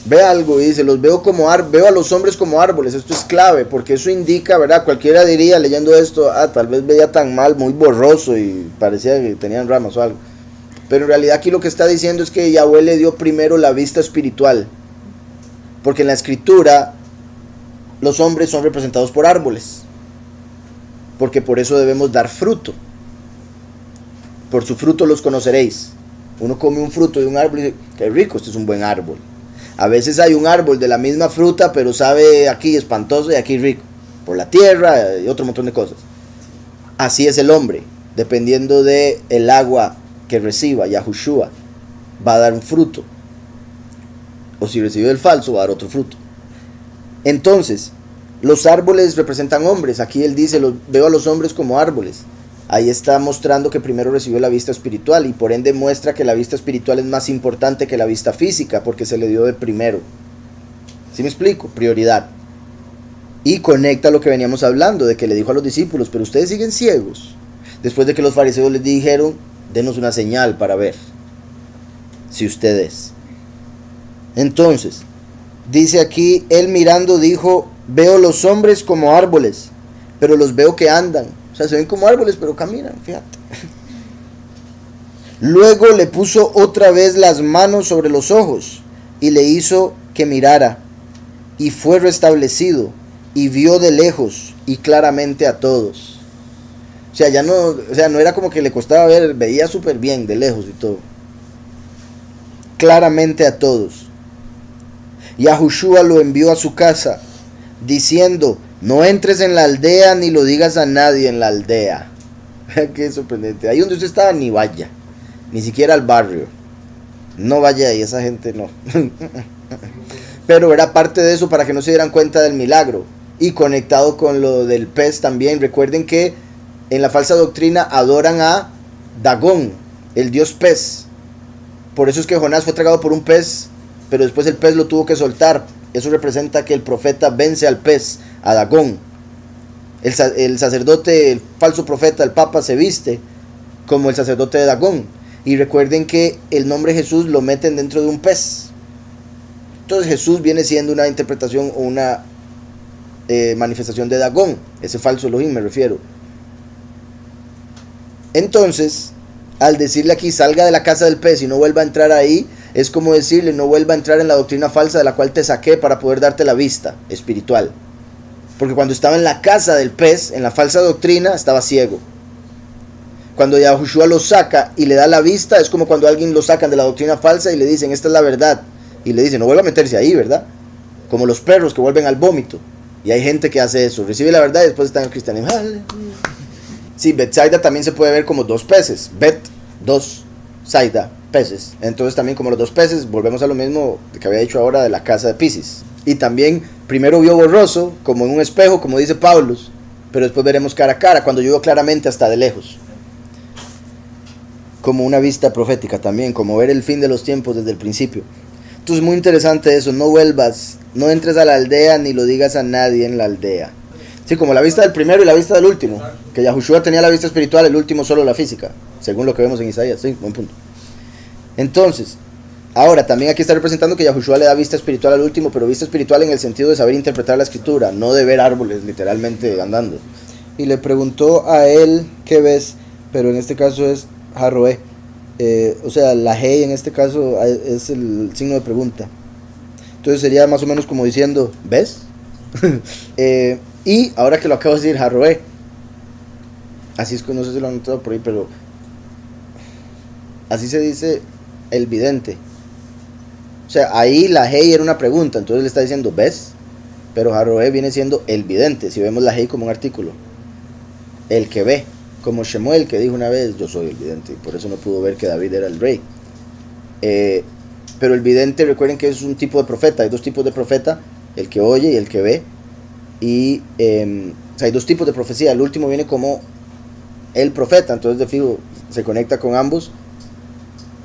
Ve algo y dice, los veo como veo a los hombres como árboles. Esto es clave, porque eso indica, ¿verdad? Cualquiera diría, leyendo esto, tal vez veía tan mal, muy borroso y parecía que tenían ramas o algo. Pero en realidad aquí lo que está diciendo es que Yahweh le dio primero la vista espiritual. Porque en la escritura los hombres son representados por árboles. Porque por eso debemos dar fruto. Por su fruto los conoceréis. Uno come un fruto de un árbol y dice, qué rico, este es un buen árbol. A veces hay un árbol de la misma fruta, pero sabe aquí espantoso y aquí rico, por la tierra y otro montón de cosas. Así es el hombre, dependiendo de el agua que reciba, Yahushua, va a dar un fruto. O si recibió el falso, va a dar otro fruto. Entonces, los árboles representan hombres. Aquí él dice, veo a los hombres como árboles. Ahí está mostrando que primero recibió la vista espiritual y por ende muestra que la vista espiritual es más importante que la vista física porque se le dio de primero. ¿Sí me explico? Prioridad. Y conecta lo que veníamos hablando, de que le dijo a los discípulos, pero ustedes siguen ciegos. Después de que los fariseos les dijeron, denos una señal para ver si ustedes. Entonces, dice aquí, él mirando dijo, veo los hombres como árboles, pero los veo que andan. O sea, se ven como árboles, pero caminan, fíjate. Luego le puso otra vez las manos sobre los ojos y le hizo que mirara. Y fue restablecido y vio de lejos y claramente a todos. O sea, no era como que le costaba ver, veía súper bien de lejos y todo. Claramente a todos. Yahushua lo envió a su casa, diciendo, no entres en la aldea ni lo digas a nadie en la aldea. Qué sorprendente. Ahí donde usted estaba ni vaya, ni siquiera al barrio. No vaya ahí, esa gente no. Pero era parte de eso para que no se dieran cuenta del milagro. Y conectado con lo del pez también. Recuerden que en la falsa doctrina adoran a Dagón, el dios pez. Por eso es que Jonás fue tragado por un pez, pero después el pez lo tuvo que soltar. Eso representa que el profeta vence al pez, a Dagón. El sacerdote, el falso profeta, el papa, se viste como el sacerdote de Dagón. Y recuerden que el nombre Jesús lo meten dentro de un pez. Entonces Jesús viene siendo una interpretación o una manifestación de Dagón, ese falso Elohim me refiero. Entonces, al decirle aquí, salga de la casa del pez y no vuelva a entrar ahí, es como decirle, no vuelva a entrar en la doctrina falsa de la cual te saqué para poder darte la vista espiritual. Porque cuando estaba en la casa del pez, en la falsa doctrina, estaba ciego. Cuando Yahushua lo saca y le da la vista, es como cuando alguien lo sacan de la doctrina falsa y le dicen, esta es la verdad. Y le dicen, no vuelva a meterse ahí, ¿verdad? Como los perros que vuelven al vómito. Y hay gente que hace eso, recibe la verdad y después está en el cristianismo. Sí, Betsaida también se puede ver como dos peces. Bet, dos, Saida, peces. Entonces también como los dos peces, volvemos a lo mismo que había dicho ahora de la casa de Piscis. Y también primero vio borroso, como en un espejo, como dice Pablo, pero después veremos cara a cara, cuando yo veo claramente hasta de lejos. Como una vista profética también, como ver el fin de los tiempos desde el principio. Entonces muy interesante eso, no vuelvas, no entres a la aldea ni lo digas a nadie en la aldea. Sí, como la vista del primero y la vista del último, que Yahushua tenía la vista espiritual, el último solo la física, según lo que vemos en Isaías, sí, buen punto. Entonces, ahora también aquí está representando que Yahushua le da vista espiritual al último, pero vista espiritual en el sentido de saber interpretar la escritura, no de ver árboles literalmente andando. Y le preguntó a él, ¿qué ves? Pero en este caso es Harroé. O sea, la Hey en este caso es el signo de pregunta. Entonces sería más o menos como diciendo, ¿ves? Y ahora que lo acabo de decir, Harroé. Así es que no sé si lo han notado por ahí, pero así se dice el vidente. O sea, ahí la Hey era una pregunta, entonces le está diciendo, ¿ves? Pero Harroé viene siendo el vidente, si vemos la Hey como un artículo. El que ve. Como Shemuel, que dijo una vez, yo soy el vidente, y por eso no pudo ver que David era el rey. Pero el vidente, recuerden que es un tipo de profeta, hay dos tipos de profeta, el que oye y el que ve. Y o sea, hay dos tipos de profecía, el último viene como el profeta, entonces de fijo se conecta con ambos.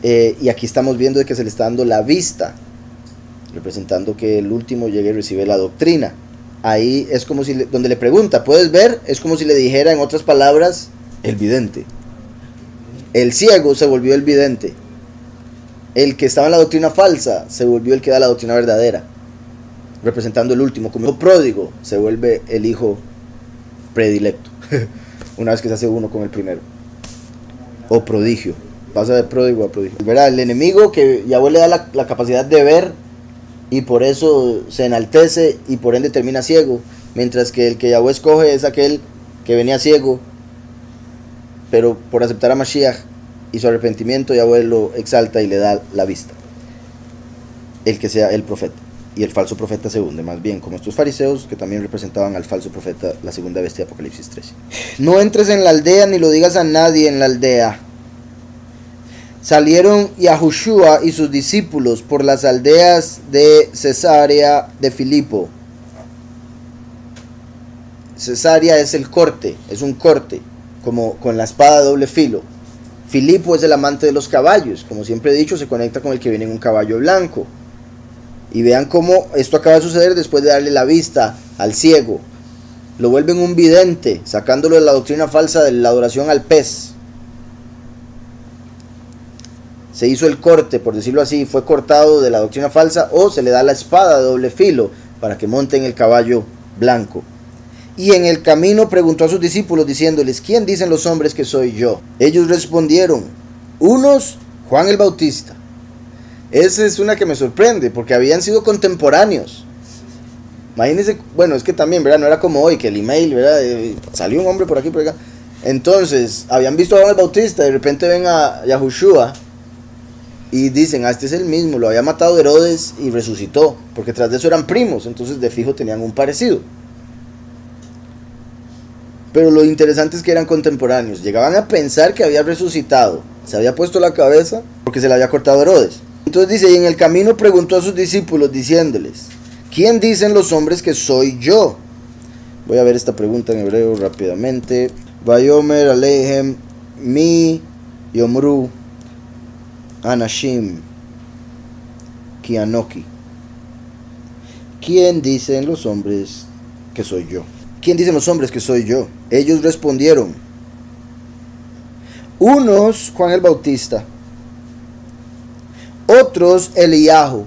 Y aquí estamos viendo de que se le está dando la vista, representando que el último llegue y recibe la doctrina. Ahí es como si, donde le pregunta, ¿puedes ver? Es como si le dijera en otras palabras, el vidente. El ciego se volvió el vidente. El que estaba en la doctrina falsa se volvió el que da la doctrina verdadera, representando el último. Como hijo pródigo se vuelve el hijo predilecto una vez que se hace uno con el primero. O prodigio, pasa de pródigo a prodigio. ¿Verdad? El enemigo que Yahweh le da la capacidad de ver y por eso se enaltece y por ende termina ciego, mientras que el que Yahweh escoge es aquel que venía ciego, pero por aceptar a Mashiach y su arrepentimiento Yahweh lo exalta y le da la vista. el que sea el profeta. Y el falso profeta se hunde, más bien, como estos fariseos que también representaban al falso profeta, la segunda bestia de Apocalipsis 13. No entres en la aldea ni lo digas a nadie en la aldea. Salieron Yahushua y sus discípulos por las aldeas de Cesarea de Filipo. Cesarea es el corte, es un corte, como con la espada de doble filo. Filipo es el amante de los caballos, como siempre he dicho, se conecta con el que viene en un caballo blanco. Y vean cómo esto acaba de suceder después de darle la vista al ciego. Lo vuelven un vidente, sacándolo de la doctrina falsa de la adoración al pez. Se hizo el corte, por decirlo así, fue cortado de la doctrina falsa, o se le da la espada de doble filo para que monte en el caballo blanco. Y en el camino preguntó a sus discípulos diciéndoles: ¿quién dicen los hombres que soy yo? Ellos respondieron: unos, Juan el Bautista. Esa es una que me sorprende, porque habían sido contemporáneos. Imagínense, bueno, es que también, ¿verdad? No era como hoy, que el email, ¿verdad? Salió un hombre por aquí, por acá. Entonces, habían visto a Juan el Bautista, de repente ven a Yahushua y dicen: este es el mismo, lo había matado Herodes y resucitó, porque tras de eso eran primos, entonces de fijo tenían un parecido. Pero lo interesante es que eran contemporáneos, llegaban a pensar que había resucitado, se había puesto la cabeza porque se le había cortado Herodes. Entonces dice: y en el camino preguntó a sus discípulos diciéndoles: ¿quién dicen los hombres que soy yo? Voy a ver esta pregunta en hebreo rápidamente. Vayomer aleihem mi yomru anashim ki anoki. ¿Quién dicen los hombres que soy yo? ¿Quién dicen los hombres que soy yo? Ellos respondieron: unos, Juan el Bautista, otros, Eliyahu.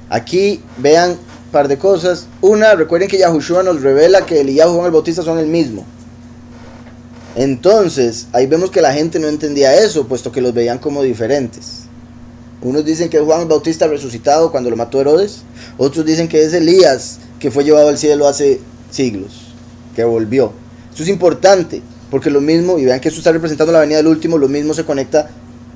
Aquí vean un par de cosas. Una, recuerden que Yahushua nos revela que Eliyahu y Juan el Bautista son el mismo. Entonces, ahí vemos que la gente no entendía eso, puesto que los veían como diferentes. Unos dicen que es Juan el Bautista resucitado cuando lo mató Herodes. Otros dicen que es Elías, que fue llevado al cielo hace siglos, que volvió. Esto es importante, porque lo mismo, y vean que esto está representando la venida del último, lo mismo se conecta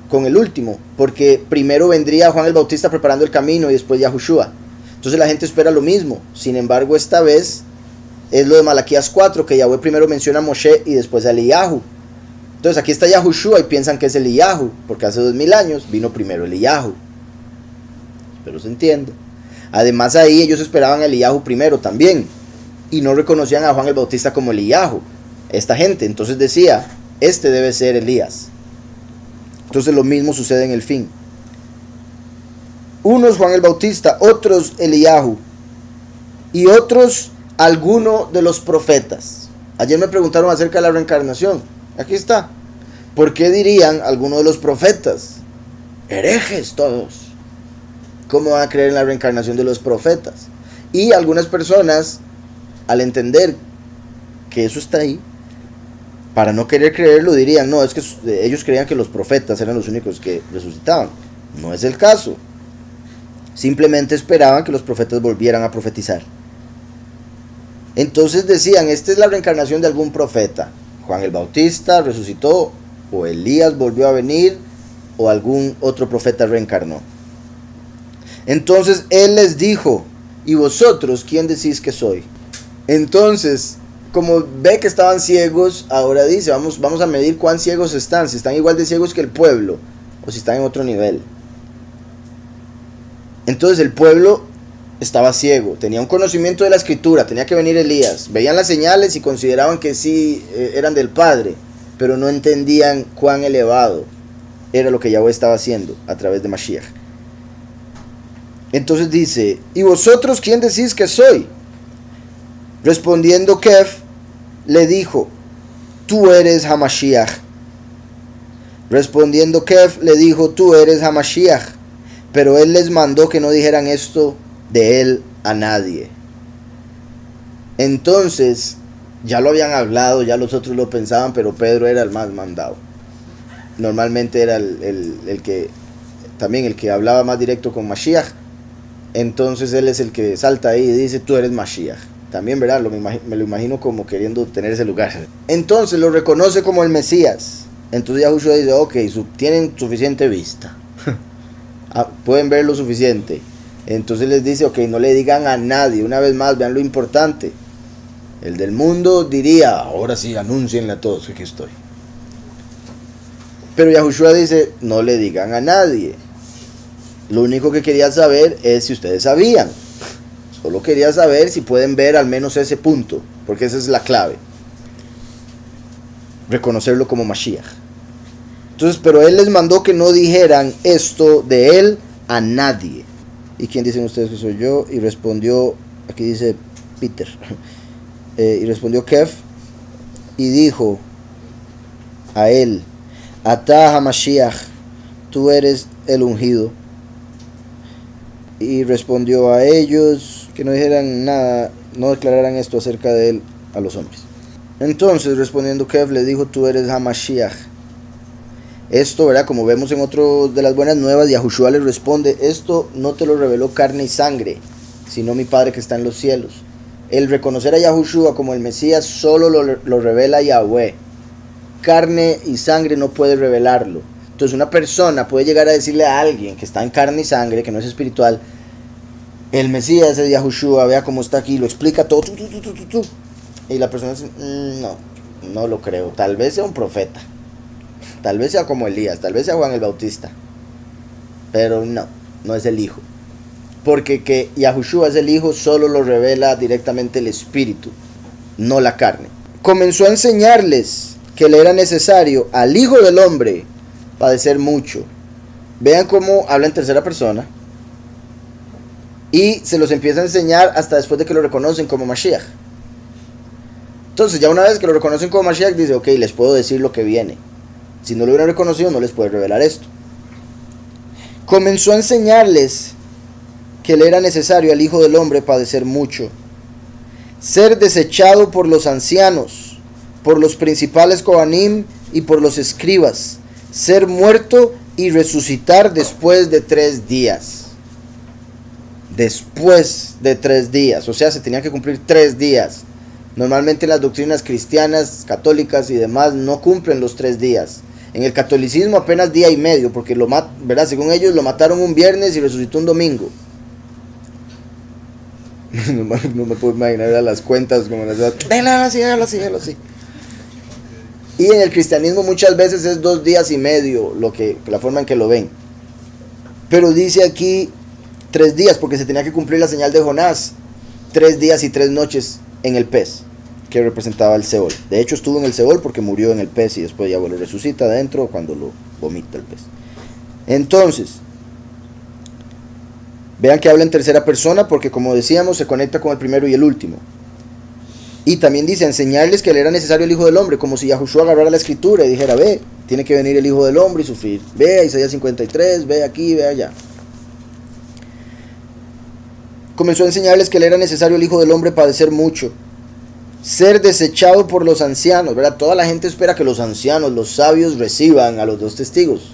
con el último, porque primero vendría Juan el Bautista preparando el camino y después Yahushua. Entonces la gente espera lo mismo. Sin embargo, esta vez es lo de Malaquías 4, que Yahweh primero menciona a Moshe y después a Eliyahu. Entonces aquí está Yahushua y piensan que es Eliyahu, porque hace 2000 años vino primero Eliyahu. Espero se entienda. Además ahí ellos esperaban a Eliyahu primero también, y no reconocían a Juan el Bautista como Eliyahu, esta gente. Entonces decía: este debe ser Elías. Entonces lo mismo sucede en el fin. Unos Juan el Bautista, otros Eliyahu, y otros alguno de los profetas. Ayer me preguntaron acerca de la reencarnación. Aquí está. ¿Por qué dirían alguno de los profetas? Herejes todos. ¿Cómo van a creer en la reencarnación de los profetas? Y algunas personas, al entender que eso está ahí, para no querer creerlo, dirían: no, es que ellos creían que los profetas eran los únicos que resucitaban. No es el caso. Simplemente esperaban que los profetas volvieran a profetizar. Entonces decían: esta es la reencarnación de algún profeta. Juan el Bautista resucitó, o Elías volvió a venir, o algún otro profeta reencarnó. Entonces él les dijo: ¿y vosotros quién decís que soy? Entonces, como ve que estaban ciegos, ahora dice: vamos a medir cuán ciegos están, si están igual de ciegos que el pueblo, o si están en otro nivel. Entonces el pueblo estaba ciego, tenía un conocimiento de la escritura, tenía que venir Elías, veían las señales y consideraban que sí eran del Padre, pero no entendían cuán elevado era lo que Yahweh estaba haciendo a través de Mashiach. Entonces dice: ¿y vosotros quién decís que soy? Respondiendo Kef, le dijo: tú eres Hamashiach. Respondiendo Kef, le dijo: tú eres Hamashiach. Pero él les mandó que no dijeran esto de él a nadie. Entonces, ya lo habían hablado, ya los otros lo pensaban, pero Pedro era el más mandado. Normalmente era el que, también el que hablaba más directo con Mashiach. Entonces él es el que salta ahí y dice: tú eres Mashiach. También, ¿verdad? Me lo imagino como queriendo tener ese lugar. Entonces lo reconoce como el Mesías. Entonces Yahushua dice: ok, tienen suficiente vista. Pueden ver lo suficiente. Entonces les dice, ok, no le digan a nadie. Una vez más, vean lo importante. El del mundo diría, ahora sí, anúncienle a todos que aquí estoy. Pero Yahushua dice, no le digan a nadie. Lo único que quería saber es si ustedes sabían. Solo quería saber si pueden ver al menos ese punto, porque esa es la clave. Reconocerlo como Mashiach. Entonces, pero él les mandó que no dijeran esto de él a nadie. ¿Y quién dicen ustedes que soy yo? Y respondió, aquí dice Peter, y respondió Kev, y dijo a él, Atah HaMashiach, tú eres el ungido. Y respondió a ellos que no dijeran nada, no declararan esto acerca de él a los hombres. Entonces, respondiendo Kev, le dijo, tú eres HaMashiach. Esto, ¿verdad? Como vemos en otro de las buenas nuevas, Yahushua le responde, esto no te lo reveló carne y sangre, sino mi Padre que está en los cielos. El reconocer a Yahushua como el Mesías solo lo revela Yahweh. Carne y sangre no puede revelarlo. Entonces una persona puede llegar a decirle a alguien que está en carne y sangre, que no es espiritual, el Mesías es Yahushua, vea cómo está aquí, lo explica todo, y la persona dice, no lo creo, tal vez sea un profeta. Tal vez sea como Elías, tal vez sea Juan el Bautista. Pero no es el Hijo. Porque que Yahushua es el Hijo solo lo revela directamente el Espíritu, no la carne. Comenzó a enseñarles que le era necesario al Hijo del Hombre padecer mucho. Vean cómo habla en tercera persona. Y se los empieza a enseñar hasta después de que lo reconocen como Mashiach. Entonces ya una vez que lo reconocen como Mashiach, dice, ok, les puedo decir lo que viene. Si no lo hubieran reconocido, no les puede revelar esto. Comenzó a enseñarles que le era necesario al Hijo del Hombre padecer mucho, ser desechado por los ancianos, por los principales Kohanim y por los escribas, ser muerto y resucitar después de 3 días. Después de 3 días, o sea, se tenían que cumplir 3 días. Normalmente las doctrinas cristianas, católicas y demás no cumplen los 3 días. En el catolicismo apenas día y medio, porque ¿verdad? Según ellos lo mataron un viernes y resucitó un domingo. No me puedo imaginar a las cuentas como las déjalo así. Y en el cristianismo muchas veces es 2 días y medio la forma en que lo ven. Pero dice aquí 3 días, porque se tenía que cumplir la señal de Jonás. 3 días y 3 noches en el pez, que representaba el Seol. De hecho estuvo en el Seol porque murió en el pez y después ya lo resucita adentro cuando lo vomita el pez. Entonces, vean que habla en tercera persona porque, como decíamos, se conecta con el primero y el último. Y también dice, enseñarles que le era necesario el Hijo del Hombre, como si Yahushua agarrara la escritura y dijera, ve, tiene que venir el Hijo del Hombre y sufrir. Ve a Isaías 53, ve aquí, ve allá. Comenzó a enseñarles que le era necesario el Hijo del Hombre padecer mucho, ser desechado por los ancianos, ¿verdad? Toda la gente espera que los ancianos, los sabios, reciban a los 2 testigos.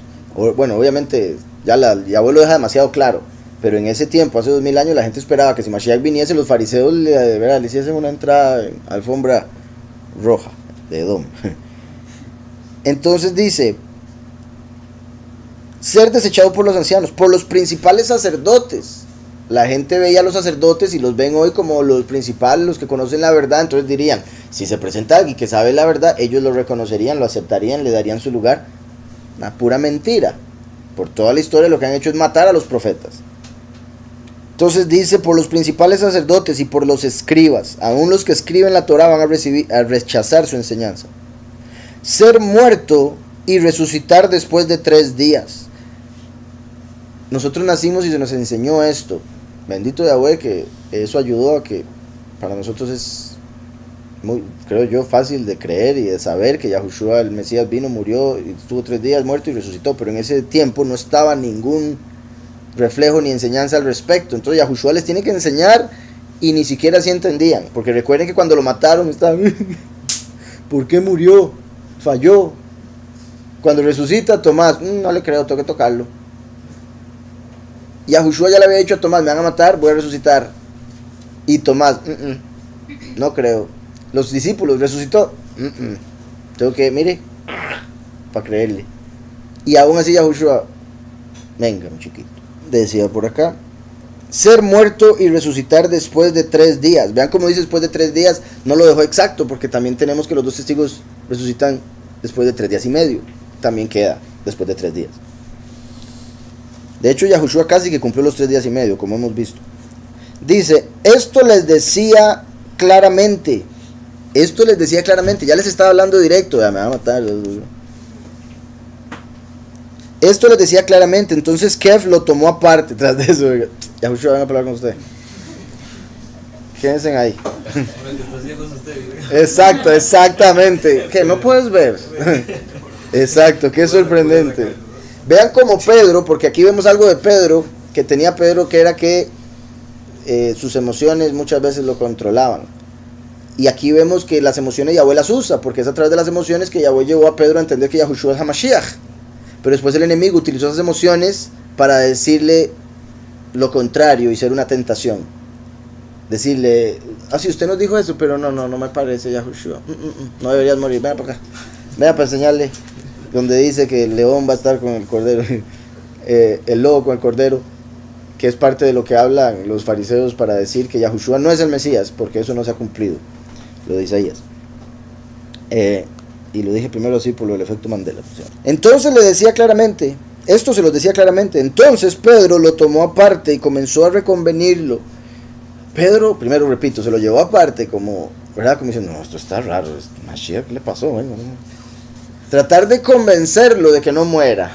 Bueno, obviamente, Yahweh lo deja demasiado claro, pero en ese tiempo, hace 2000 años, la gente esperaba que si Mashiach viniese, los fariseos le hiciesen una entrada en alfombra roja, de Edom. Entonces dice, ser desechado por los ancianos, por los principales sacerdotes. La gente veía a los sacerdotes y los ven hoy como los principales, los que conocen la verdad. Entonces dirían, si se presenta alguien que sabe la verdad, ellos lo reconocerían, lo aceptarían, le darían su lugar. Una pura mentira. Por toda la historia lo que han hecho es matar a los profetas. Entonces dice, por los principales sacerdotes y por los escribas, aún los que escriben la Torah van a rechazar su enseñanza. Ser muerto y resucitar después de 3 días. Nosotros nacimos y se nos enseñó esto. Bendito Yahweh, que eso ayudó a que para nosotros es muy, creo yo, fácil de creer y de saber que Yahushua, el Mesías, vino, murió, y estuvo 3 días muerto y resucitó. Pero en ese tiempo no estaba ningún reflejo ni enseñanza al respecto. Entonces Yahushua les tiene que enseñar y ni siquiera así entendían. Porque recuerden que cuando lo mataron estaban, ¿por qué murió? Falló. Cuando resucita Tomás, no le creo, tengo que tocarlo. Yahushua ya le había dicho a Tomás, me van a matar, voy a resucitar. Y Tomás, no creo. Los discípulos, resucitó. Tengo que, mire, para creerle. Y aún así Yahushua, venga, mi chiquito. Decía por acá, ser muerto y resucitar después de 3 días. Vean cómo dice después de 3 días, no lo dejó exacto, porque también tenemos que los 2 testigos resucitan después de 3 días y medio. También queda después de 3 días. De hecho, Yahushua casi que cumplió los 3 días y medio, como hemos visto. Dice, esto les decía claramente. Esto les decía claramente, ya les estaba hablando directo, ya me va a matar. Esto les decía claramente, entonces Kev lo tomó aparte, tras de eso, Yahushua, venga a hablar con usted. Quédense ahí. Exacto, exactamente. ¿Qué? ¿No puedes ver? Exacto, qué sorprendente. Vean como Pedro, porque aquí vemos algo de Pedro, que tenía Pedro, que era que sus emociones muchas veces lo controlaban. Y aquí vemos que las emociones Yahweh las usa, porque es a través de las emociones que Yahweh llevó a Pedro a entender que Yahushua es HaMashiach. Pero después el enemigo utilizó esas emociones para decirle lo contrario y ser una tentación. Decirle, si usted nos dijo eso, pero no me parece Yahushua. No deberías morir, venga para acá. Venga para enseñarle donde dice que el león va a estar con el cordero, el lobo con el cordero, que es parte de lo que hablan los fariseos para decir que Yahushua no es el Mesías, porque eso no se ha cumplido. Lo de Isaías. Y lo dije primero así por lo del efecto Mandela. Entonces le decía claramente, esto se los decía claramente. Entonces Pedro lo tomó aparte y comenzó a reconvenirlo. Pedro, primero repito, se lo llevó aparte como, ¿verdad? Como diciendo, no, esto está raro, Mashiach, ¿qué le pasó? Bueno, tratar de convencerlo de que no muera.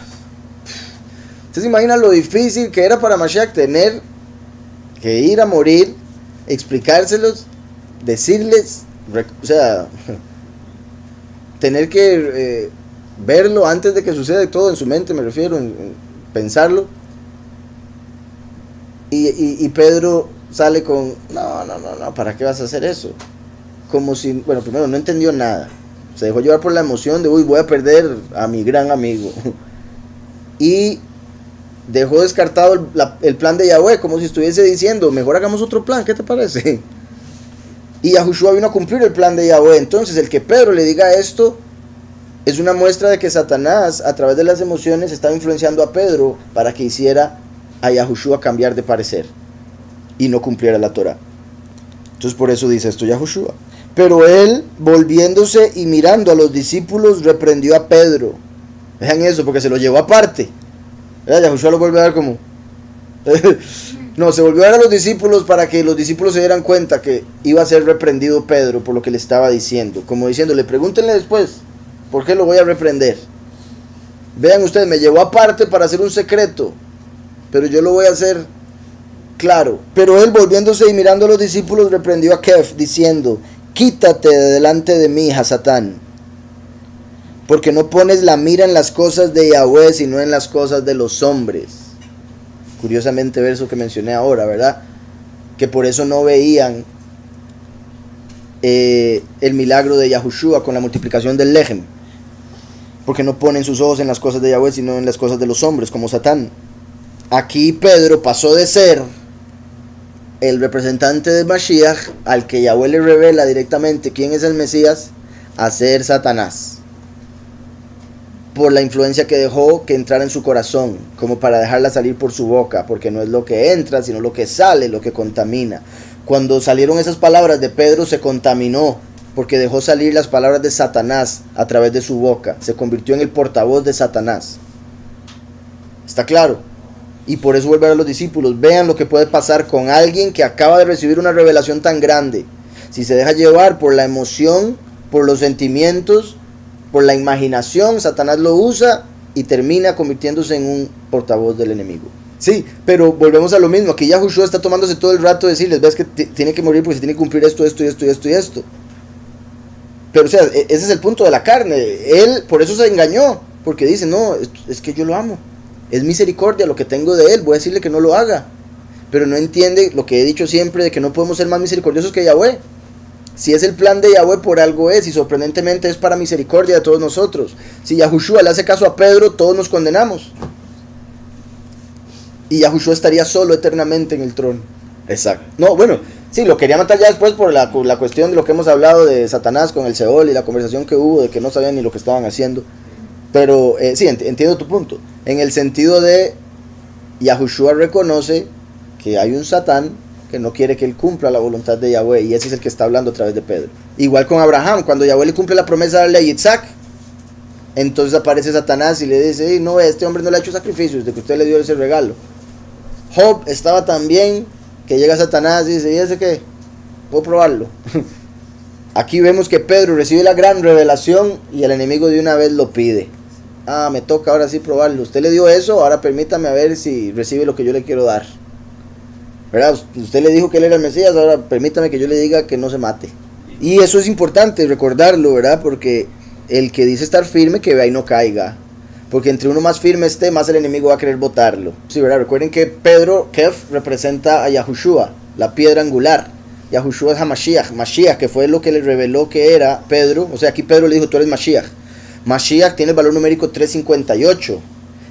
Ustedes se imaginan lo difícil que era para Mashiach tener que ir a morir, explicárselos, decirles, o sea, tener que verlo antes de que suceda todo en su mente, me refiero, en pensarlo. Y Pedro sale con, no, ¿para qué vas a hacer eso? Como si, bueno, primero no entendió nada. Se dejó llevar por la emoción de, voy a perder a mi gran amigo. Y dejó descartado el plan de Yahweh, como si estuviese diciendo, mejor hagamos otro plan, ¿qué te parece? Y Yahushua vino a cumplir el plan de Yahweh. Entonces el que Pedro le diga esto es una muestra de que Satanás, a través de las emociones, estaba influenciando a Pedro para que hiciera a Yahushua cambiar de parecer y no cumpliera la Torah. Entonces por eso dice esto Yahushua. Pero él, volviéndose y mirando a los discípulos, reprendió a Pedro. Vean eso, porque se lo llevó aparte. Yahushua lo vuelve a dar como... No, se volvió a dar a los discípulos para que los discípulos se dieran cuenta que iba a ser reprendido Pedro por lo que le estaba diciendo. Como diciéndole, pregúntenle después, ¿por qué lo voy a reprender? Vean ustedes, me llevó aparte para hacer un secreto, pero yo lo voy a hacer claro. Pero él, volviéndose y mirando a los discípulos, reprendió a Kef, diciendo, quítate de delante de mí, Hasatán, porque no pones la mira en las cosas de Yahweh, sino en las cosas de los hombres. Curiosamente verso que mencioné ahora, ¿verdad? Que por eso no veían el milagro de Yahushua con la multiplicación del lejem, porque no ponen sus ojos en las cosas de Yahweh, sino en las cosas de los hombres, como Satán. Aquí Pedro pasó de ser el representante de Mashiach, al que Yahweh le revela directamente quién es el Mesías, a ser Satanás, por la influencia que dejó que entrara en su corazón, como para dejarla salir por su boca, porque no es lo que entra, sino lo que sale, lo que contamina. Cuando salieron esas palabras de Pedro, se contaminó, porque dejó salir las palabras de Satanás a través de su boca, se convirtió en el portavoz de Satanás. ¿Está claro? Y por eso vuelve a los discípulos, vean lo que puede pasar con alguien que acaba de recibir una revelación tan grande. Si se deja llevar por la emoción, por los sentimientos, por la imaginación, Satanás lo usa y termina convirtiéndose en un portavoz del enemigo. Sí, pero volvemos a lo mismo. Aquí Yahushua está tomándose todo el rato de decirles, ves que tiene que morir porque se tiene que cumplir esto. Pero o sea, ese es el punto de la carne. Él por eso se engañó, porque dice, no, es que yo lo amo. Es misericordia lo que tengo de él, voy a decirle que no lo haga. Pero no entiende lo que he dicho siempre de que no podemos ser más misericordiosos que Yahweh. Si es el plan de Yahweh, por algo es, y sorprendentemente es para misericordia de todos nosotros. Si Yahushua le hace caso a Pedro, todos nos condenamos. Y Yahushua estaría solo eternamente en el trono. Exacto. No, bueno, sí, lo quería matar ya después por la cuestión de lo que hemos hablado de Satanás con el Seol y la conversación que hubo de que no sabían ni lo que estaban haciendo. Pero sí, entiendo tu punto. En el sentido de Yahushua reconoce que hay un Satán que no quiere que él cumpla la voluntad de Yahweh, y ese es el que está hablando a través de Pedro. Igual con Abraham, cuando Yahweh le cumple la promesa de darle a Yitzhak, entonces aparece Satanás y le dice, no, este hombre no le ha hecho sacrificios desde que usted le dio ese regalo. Job estaba tan bien que llega Satanás y dice, ¿y ese qué? ¿Puedo probarlo? Aquí vemos que Pedro recibe la gran revelación y el enemigo de una vez lo pide. Me toca ahora sí probarlo. Usted le dio eso, ahora permítame a ver si recibe lo que yo le quiero dar. ¿Verdad? Usted le dijo que él era el Mesías, ahora permítame que yo le diga que no se mate. Y eso es importante recordarlo, ¿verdad? Porque el que dice estar firme, que vea y no caiga. Porque entre uno más firme esté, más el enemigo va a querer botarlo. Sí, ¿verdad? Recuerden que Pedro, Kef, representa a Yahushua, la piedra angular. Yahushua es Hamashiach. Mashiach, que fue lo que le reveló que era Pedro. O sea, aquí Pedro le dijo, tú eres Mashiach. Mashiach tiene el valor numérico 358,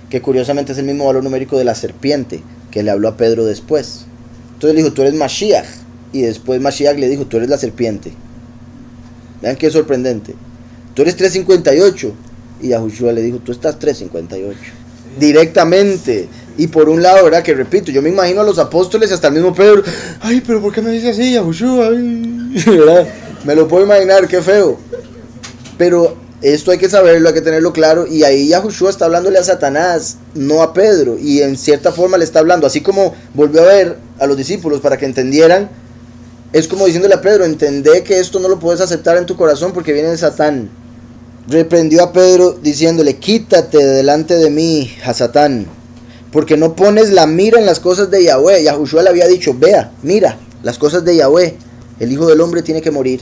que curiosamente es el mismo valor numérico de la serpiente, que le habló a Pedro después. Entonces le dijo, tú eres Mashiach. Y después Mashiach le dijo, tú eres la serpiente. Vean qué sorprendente. Tú eres 358. Y Yahushua le dijo, tú estás 358. Directamente. Y por un lado, ¿verdad? Que repito, yo me imagino a los apóstoles y hasta el mismo Pedro. Ay, pero ¿por qué me dice así, Yahushua? ¿Verdad? Me lo puedo imaginar, qué feo. Pero esto hay que saberlo, hay que tenerlo claro. Y ahí Yahushua está hablándole a Satanás, no a Pedro. Y en cierta forma le está hablando. Así como volvió a ver a los discípulos para que entendieran. Es como diciéndole a Pedro, entendé que esto no lo puedes aceptar en tu corazón porque viene de Satán. Reprendió a Pedro diciéndole, quítate de delante de mí, a Satán, porque no pones la mira en las cosas de Yahweh. Yahushua le había dicho, vea, mira, las cosas de Yahweh, el Hijo del Hombre tiene que morir.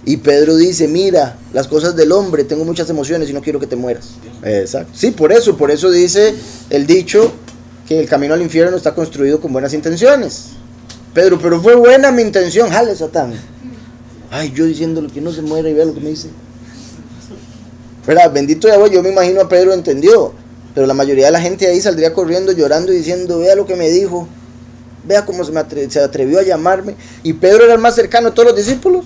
Y Pedro dice, mira, las cosas del hombre, tengo muchas emociones y no quiero que te mueras. Exacto. Sí, por eso dice el dicho que el camino al infierno está construido con buenas intenciones. Pedro, pero fue buena mi intención, jale, Satán. Ay, yo diciéndole que no se muera y vea lo que me dice. ¿Verdad? Bendito Yahweh, yo me imagino a Pedro entendió, pero la mayoría de la gente ahí saldría corriendo, llorando y diciendo, vea lo que me dijo, vea cómo se atrevió a llamarme. Y Pedro era el más cercano de todos los discípulos.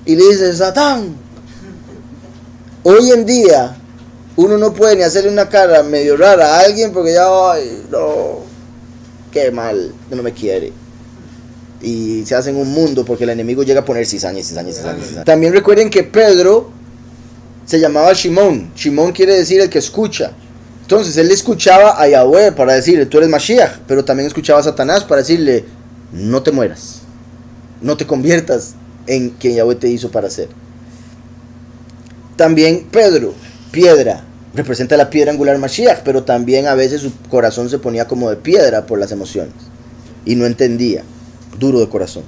Y le dice, Satán, hoy en día uno no puede ni hacerle una cara medio rara a alguien porque ya, ay, no, qué mal, no me quiere. Y se hacen un mundo porque el enemigo llega a poner cizaña. También recuerden que Pedro se llamaba Shimón. Shimón quiere decir el que escucha. Entonces él le escuchaba a Yahweh para decirle, tú eres Mashiach, pero también escuchaba a Satanás para decirle, no te mueras, no te conviertas en quien Yahweh te hizo para ser. También Pedro, piedra, representa la piedra angular Mashiach, pero también a veces su corazón se ponía como de piedra por las emociones y no entendía, duro de corazón.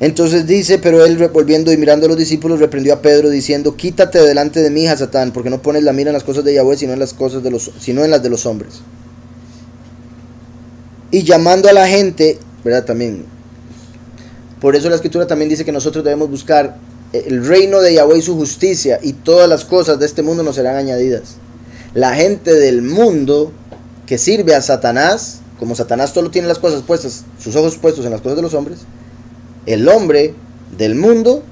Entonces dice, pero él volviendo y mirando a los discípulos reprendió a Pedro diciendo, quítate delante de mí, Satán, porque no pones la mira en las cosas de Yahweh, sino en las de los hombres. Y llamando a la gente, ¿verdad? También, por eso la escritura también dice que nosotros debemos buscar el reino de Yahweh y su justicia, y todas las cosas de este mundo nos serán añadidas. La gente del mundo que sirve a Satanás, como Satanás solo tiene las cosas puestas, sus ojos puestos en las cosas de los hombres, el hombre del mundo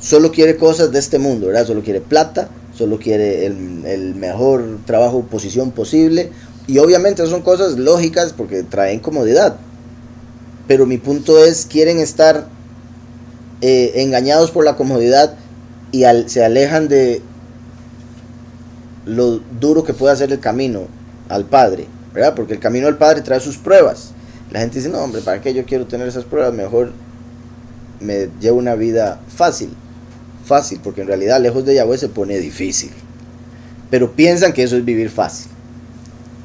solo quiere cosas de este mundo, ¿verdad? Solo quiere plata, solo quiere el mejor trabajo, posición posible. Y obviamente son cosas lógicas porque traen comodidad. Pero mi punto es, quieren estar engañados por la comodidad y se alejan de lo duro que puede hacer el camino al Padre, ¿verdad? Porque el camino al Padre trae sus pruebas. La gente dice, no hombre, ¿para qué yo quiero tener esas pruebas? Mejor me llevo una vida fácil, porque en realidad lejos de Yahweh se pone difícil. Pero piensan que eso es vivir fácil,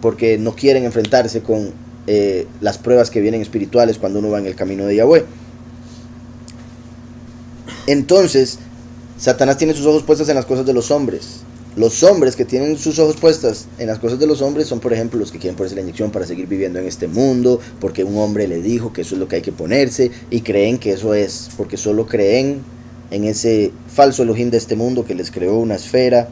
porque no quieren enfrentarse con las pruebas que vienen espirituales cuando uno va en el camino de Yahweh. Entonces, Satanás tiene sus ojos puestos en las cosas de los hombres. Los hombres que tienen sus ojos puestos en las cosas de los hombres son, por ejemplo, los que quieren ponerse la inyección para seguir viviendo en este mundo, porque un hombre le dijo que eso es lo que hay que ponerse, y creen que eso es, porque solo creen en ese falso Elohim de este mundo que les creó una esfera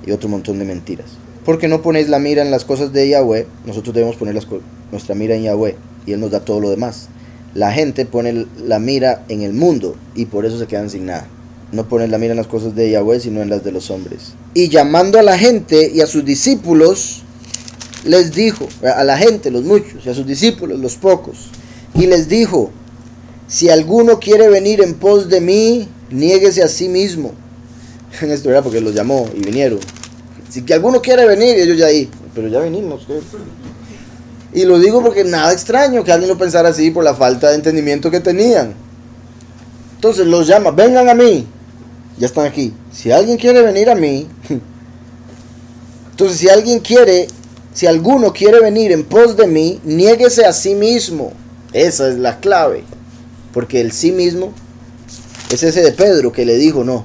y otro montón de mentiras. Porque no ponéis la mira en las cosas de Yahweh. Nosotros debemos poner nuestra mira en Yahweh, y Él nos da todo lo demás. La gente pone la mira en el mundo y por eso se quedan sin nada. No ponen la mira en las cosas de Yahweh, sino en las de los hombres. Y llamando a la gente y a sus discípulos, les dijo, a la gente, los muchos, y a sus discípulos, los pocos, y les dijo, si alguno quiere venir en pos de mí, niéguese a sí mismo. En esto era porque los llamó y vinieron. Si que alguno quiere venir, y ellos ya ahí, pero ya venimos. ¿Qué? Y lo digo porque nada extraño que alguien lo pensara así por la falta de entendimiento que tenían. Entonces los llama, vengan a mí, ya están aquí. Si alguien quiere venir a mí, entonces si alguno quiere venir en pos de mí, niéguese a sí mismo. Esa es la clave, porque el sí mismo es ese de Pedro que le dijo, no,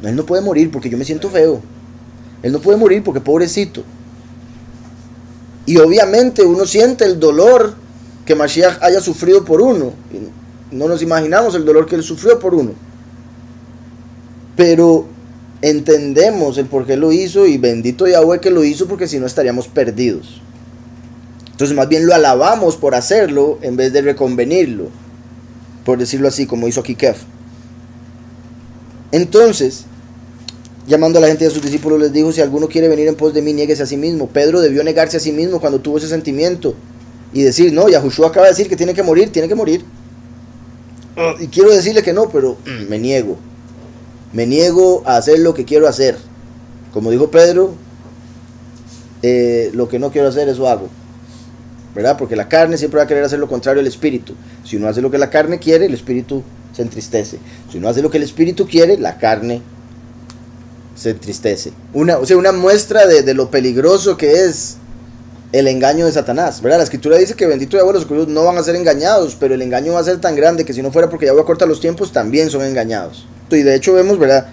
él no puede morir porque yo me siento feo. Él no puede morir porque pobrecito. Y obviamente uno siente el dolor que Mashiach haya sufrido por uno. No nos imaginamos el dolor que él sufrió por uno. Pero entendemos el por qué lo hizo, y bendito Yahweh que lo hizo, porque si no estaríamos perdidos. Entonces más bien lo alabamos por hacerlo en vez de reconvenirlo, por decirlo así, como hizo aquí Kef. Entonces, llamando a la gente y a sus discípulos, les dijo, si alguno quiere venir en pos de mí, niéguese a sí mismo. Pedro debió negarse a sí mismo cuando tuvo ese sentimiento y decir, no, Yahushua acaba de decir que tiene que morir, tiene que morir. Y quiero decirle que no, pero me niego a hacer lo que quiero hacer. Como dijo Pedro, lo que no quiero hacer, eso hago, ¿verdad? Porque la carne siempre va a querer hacer lo contrario al espíritu. Si uno hace lo que la carne quiere, el espíritu se entristece. Si uno hace lo que el espíritu quiere, la carne se entristece. Una muestra de lo peligroso que es el engaño de Satanás, ¿verdad? La escritura dice que bendito Yahweh, los judíos no van a ser engañados, pero el engaño va a ser tan grande que si no fuera porque Yahweh corta los tiempos, también son engañados. Y de hecho vemos, ¿verdad?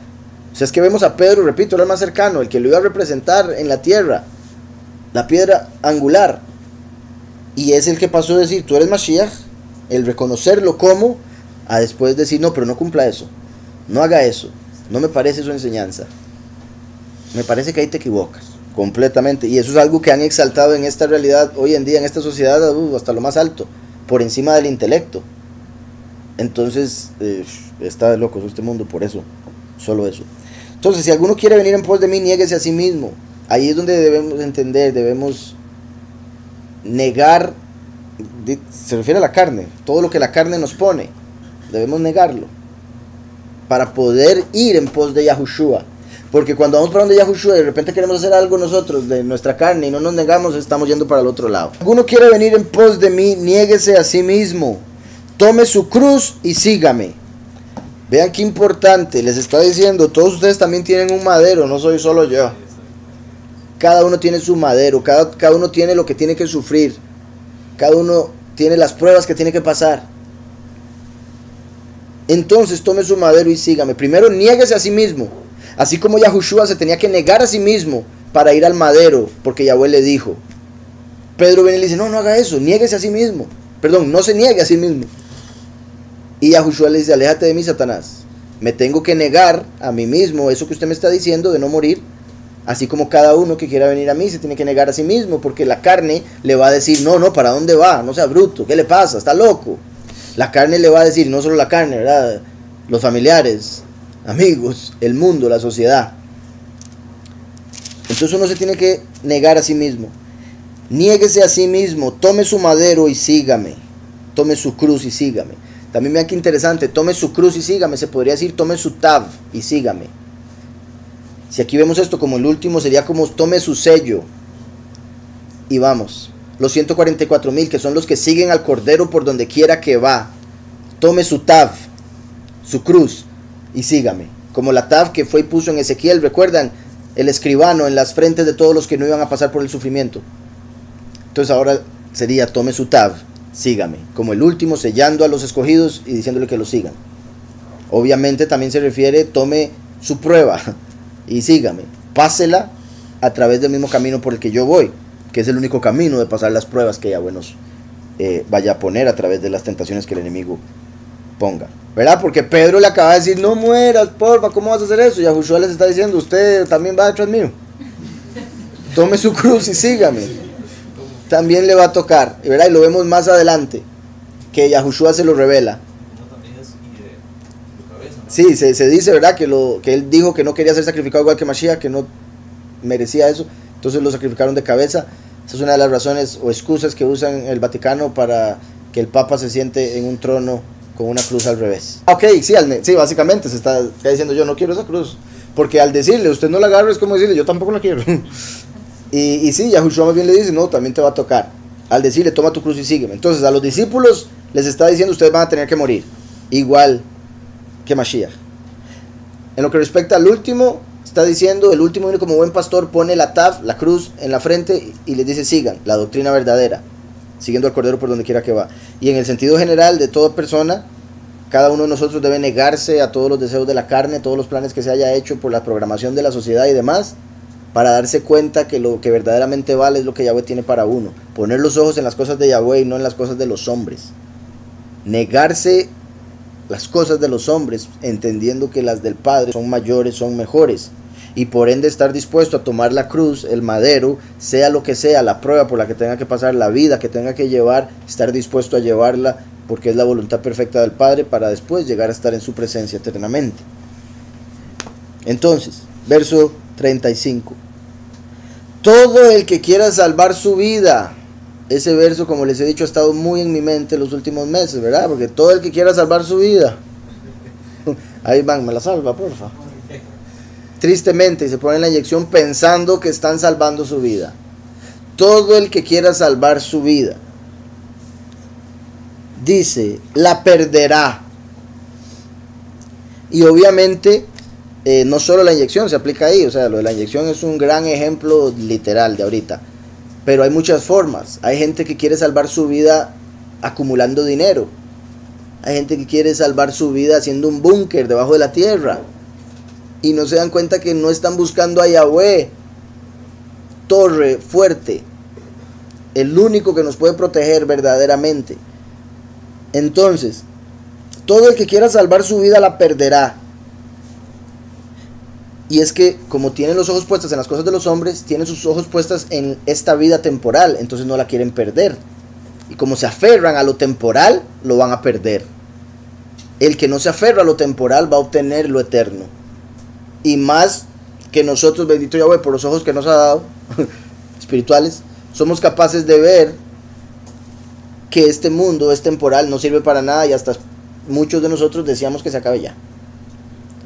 O sea, es que vemos a Pedro, repito, era el más cercano, el que lo iba a representar en la tierra, la piedra angular, y es el que pasó a decir, tú eres Mashiach, el reconocerlo como, a después decir, no, pero no cumpla eso, no haga eso, no me parece su enseñanza, me parece que ahí te equivocas completamente. Y eso es algo que han exaltado en esta realidad hoy en día, en esta sociedad, hasta lo más alto, por encima del intelecto. Entonces está de locos este mundo por eso, solo eso. Entonces, si alguno quiere venir en pos de mí, niéguese a sí mismo. Ahí es donde debemos entender, debemos negar, se refiere a la carne, todo lo que la carne nos pone, debemos negarlo para poder ir en pos de Yahushua. Porque cuando vamos para donde Yahushua, de repente queremos hacer algo nosotros de nuestra carne y no nos negamos, estamos yendo para el otro lado. Si alguno quiere venir en pos de mí, niéguese a sí mismo, tome su cruz y sígame. Vean qué importante, les está diciendo, todos ustedes también tienen un madero, no soy solo yo. Cada uno tiene su madero, cada uno tiene lo que tiene que sufrir, cada uno tiene las pruebas que tiene que pasar. Entonces tome su madero y sígame. Primero niéguese a sí mismo, así como Yahushua se tenía que negar a sí mismo para ir al madero, porque Yahweh le dijo. Pedro viene y le dice, no haga eso, niéguese a sí mismo. Perdón, no se niegue a sí mismo. Y Yahushua le dice, aléjate de mí, Satanás. Me tengo que negar a mí mismo, eso que usted me está diciendo de no morir. Así como cada uno que quiera venir a mí se tiene que negar a sí mismo, porque la carne le va a decir, no, ¿para dónde va? No sea bruto, ¿qué le pasa? Está loco. La carne le va a decir, no solo la carne, ¿verdad? Los familiares, amigos, el mundo, la sociedad. Entonces uno se tiene que negar a sí mismo. Niéguese a sí mismo, tome su madero y sígame. Tome su cruz y sígame. También vean qué interesante, tome su cruz y sígame. Se podría decir, tome su tav y sígame. Si aquí vemos esto como el último, sería como tome su sello y vamos. Los 144,000 que son los que siguen al Cordero por donde quiera que va. Tome su tav, su cruz y sígame. Como la tav que fue y puso en Ezequiel, recuerdan, el escribano en las frentes de todos los que no iban a pasar por el sufrimiento. Entonces ahora sería tome su tav, sígame. Como el último, sellando a los escogidos y diciéndole que lo sigan. Obviamente también se refiere, tome su prueba y sígame, pásela a través del mismo camino por el que yo voy, que es el único camino de pasar las pruebas que Yahweh nos vaya a poner a través de las tentaciones que el enemigo ponga, ¿verdad? Porque Pedro le acaba de decir, no mueras, porfa, ¿cómo vas a hacer eso? Y Yahushua les está diciendo, usted también va detrás mío, tome su cruz y sígame. También le va a tocar, ¿verdad? Y lo vemos más adelante, que Yahushua se lo revela. Sí, se dice, ¿verdad? Que él dijo que no quería ser sacrificado igual que Mashiach, que no merecía eso. Entonces lo sacrificaron de cabeza. Esa es una de las razones o excusas que usan el Vaticano para que el Papa se siente en un trono con una cruz al revés. Ok, sí, sí, básicamente se está diciendo yo no quiero esa cruz. Porque al decirle, usted no la agarra, es como decirle, yo tampoco la quiero. y sí, Yahushua más bien le dice, no, también te va a tocar. Al decirle, toma tu cruz y sígueme. Entonces a los discípulos les está diciendo, ustedes van a tener que morir. Igual que Mashiach. En lo que respecta al último, está diciendo, el último viene como buen pastor, pone la taf, la cruz en la frente y les dice, sigan, la doctrina verdadera, siguiendo al Cordero por donde quiera que va. Y en el sentido general de toda persona, cada uno de nosotros debe negarse a todos los deseos de la carne, todos los planes que se haya hecho por la programación de la sociedad y demás, para darse cuenta que lo que verdaderamente vale es lo que Yahweh tiene para uno. Poner los ojos en las cosas de Yahweh y no en las cosas de los hombres. Negarse las cosas de los hombres, entendiendo que las del Padre son mayores, son mejores. Y por ende estar dispuesto a tomar la cruz, el madero, sea lo que sea, la prueba por la que tenga que pasar, la vida que tenga que llevar, estar dispuesto a llevarla, porque es la voluntad perfecta del Padre, para después llegar a estar en su presencia eternamente. Entonces, verso 35. Todo el que quiera salvar su vida. Ese verso, como les he dicho, ha estado muy en mi mente los últimos meses, ¿verdad? Porque todo el que quiera salvar su vida. Ahí van, me la salva, porfa. Tristemente, se ponen la inyección pensando que están salvando su vida. Todo el que quiera salvar su vida, dice, la perderá. Y obviamente, no solo la inyección se aplica ahí, o sea, lo de la inyección es un gran ejemplo literal de ahorita. Pero hay muchas formas. Hay gente que quiere salvar su vida acumulando dinero. Hay gente que quiere salvar su vida haciendo un búnker debajo de la tierra. Y no se dan cuenta que no están buscando a Yahweh, torre fuerte, el único que nos puede proteger verdaderamente. Entonces, todo el que quiera salvar su vida la perderá. Y es que como tienen los ojos puestos en las cosas de los hombres, tienen sus ojos puestos en esta vida temporal, entonces no la quieren perder. Y como se aferran a lo temporal, lo van a perder. El que no se aferra a lo temporal va a obtener lo eterno. Y más que nosotros, bendito Yahweh, por los ojos que nos ha dado, espirituales, somos capaces de ver que este mundo es temporal, no sirve para nada, y hasta muchos de nosotros deseamos que se acabe ya,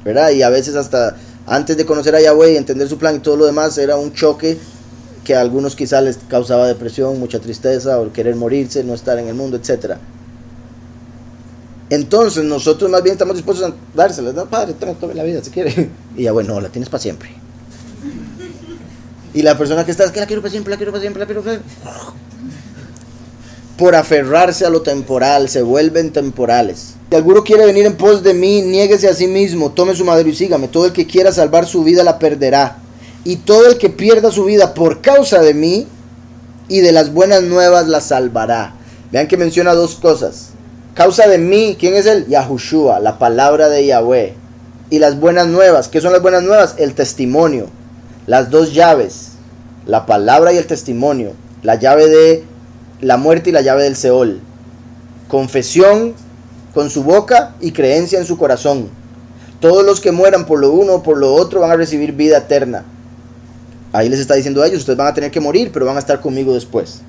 ¿verdad? Y a veces hasta antes de conocer a Yahweh y entender su plan y todo lo demás, era un choque que a algunos quizás les causaba depresión, mucha tristeza, o querer morirse, no estar en el mundo, etc. Entonces nosotros más bien estamos dispuestos a dárselas. No, padre, tome la vida si quiere. Y ya, bueno, la tienes para siempre. Y la persona que está, es que la quiero para siempre, la quiero para siempre, la quiero para siempre. Por aferrarse a lo temporal, se vuelven temporales. Si alguno quiere venir en pos de mí, niéguese a sí mismo, tome su madero y sígame. Todo el que quiera salvar su vida la perderá. Y todo el que pierda su vida por causa de mí y de las buenas nuevas la salvará. Vean que menciona dos cosas. Causa de mí, ¿quién es él? Yahushua, la palabra de Yahweh. Y las buenas nuevas, ¿qué son las buenas nuevas? El testimonio. Las dos llaves, la palabra y el testimonio. La llave de la muerte y la llave del Seol. Confesión con su boca y creencia en su corazón. Todos los que mueran por lo uno o por lo otro van a recibir vida eterna. Ahí les está diciendo a ellos, ustedes van a tener que morir, pero van a estar conmigo después.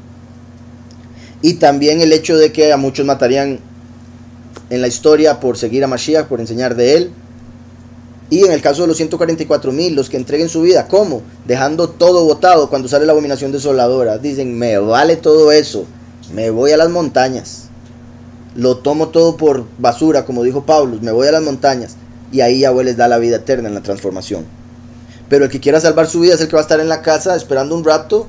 Y también el hecho de que a muchos matarían en la historia por seguir a Mashiach, por enseñar de él. Y en el caso de los 144,000, los que entreguen su vida, ¿cómo? Dejando todo botado cuando sale la abominación desoladora. Dicen, me vale todo eso, me voy a las montañas. Lo tomo todo por basura, como dijo Pablo, me voy a las montañas. Y ahí Yahweh les da la vida eterna en la transformación. Pero el que quiera salvar su vida es el que va a estar en la casa esperando un rapto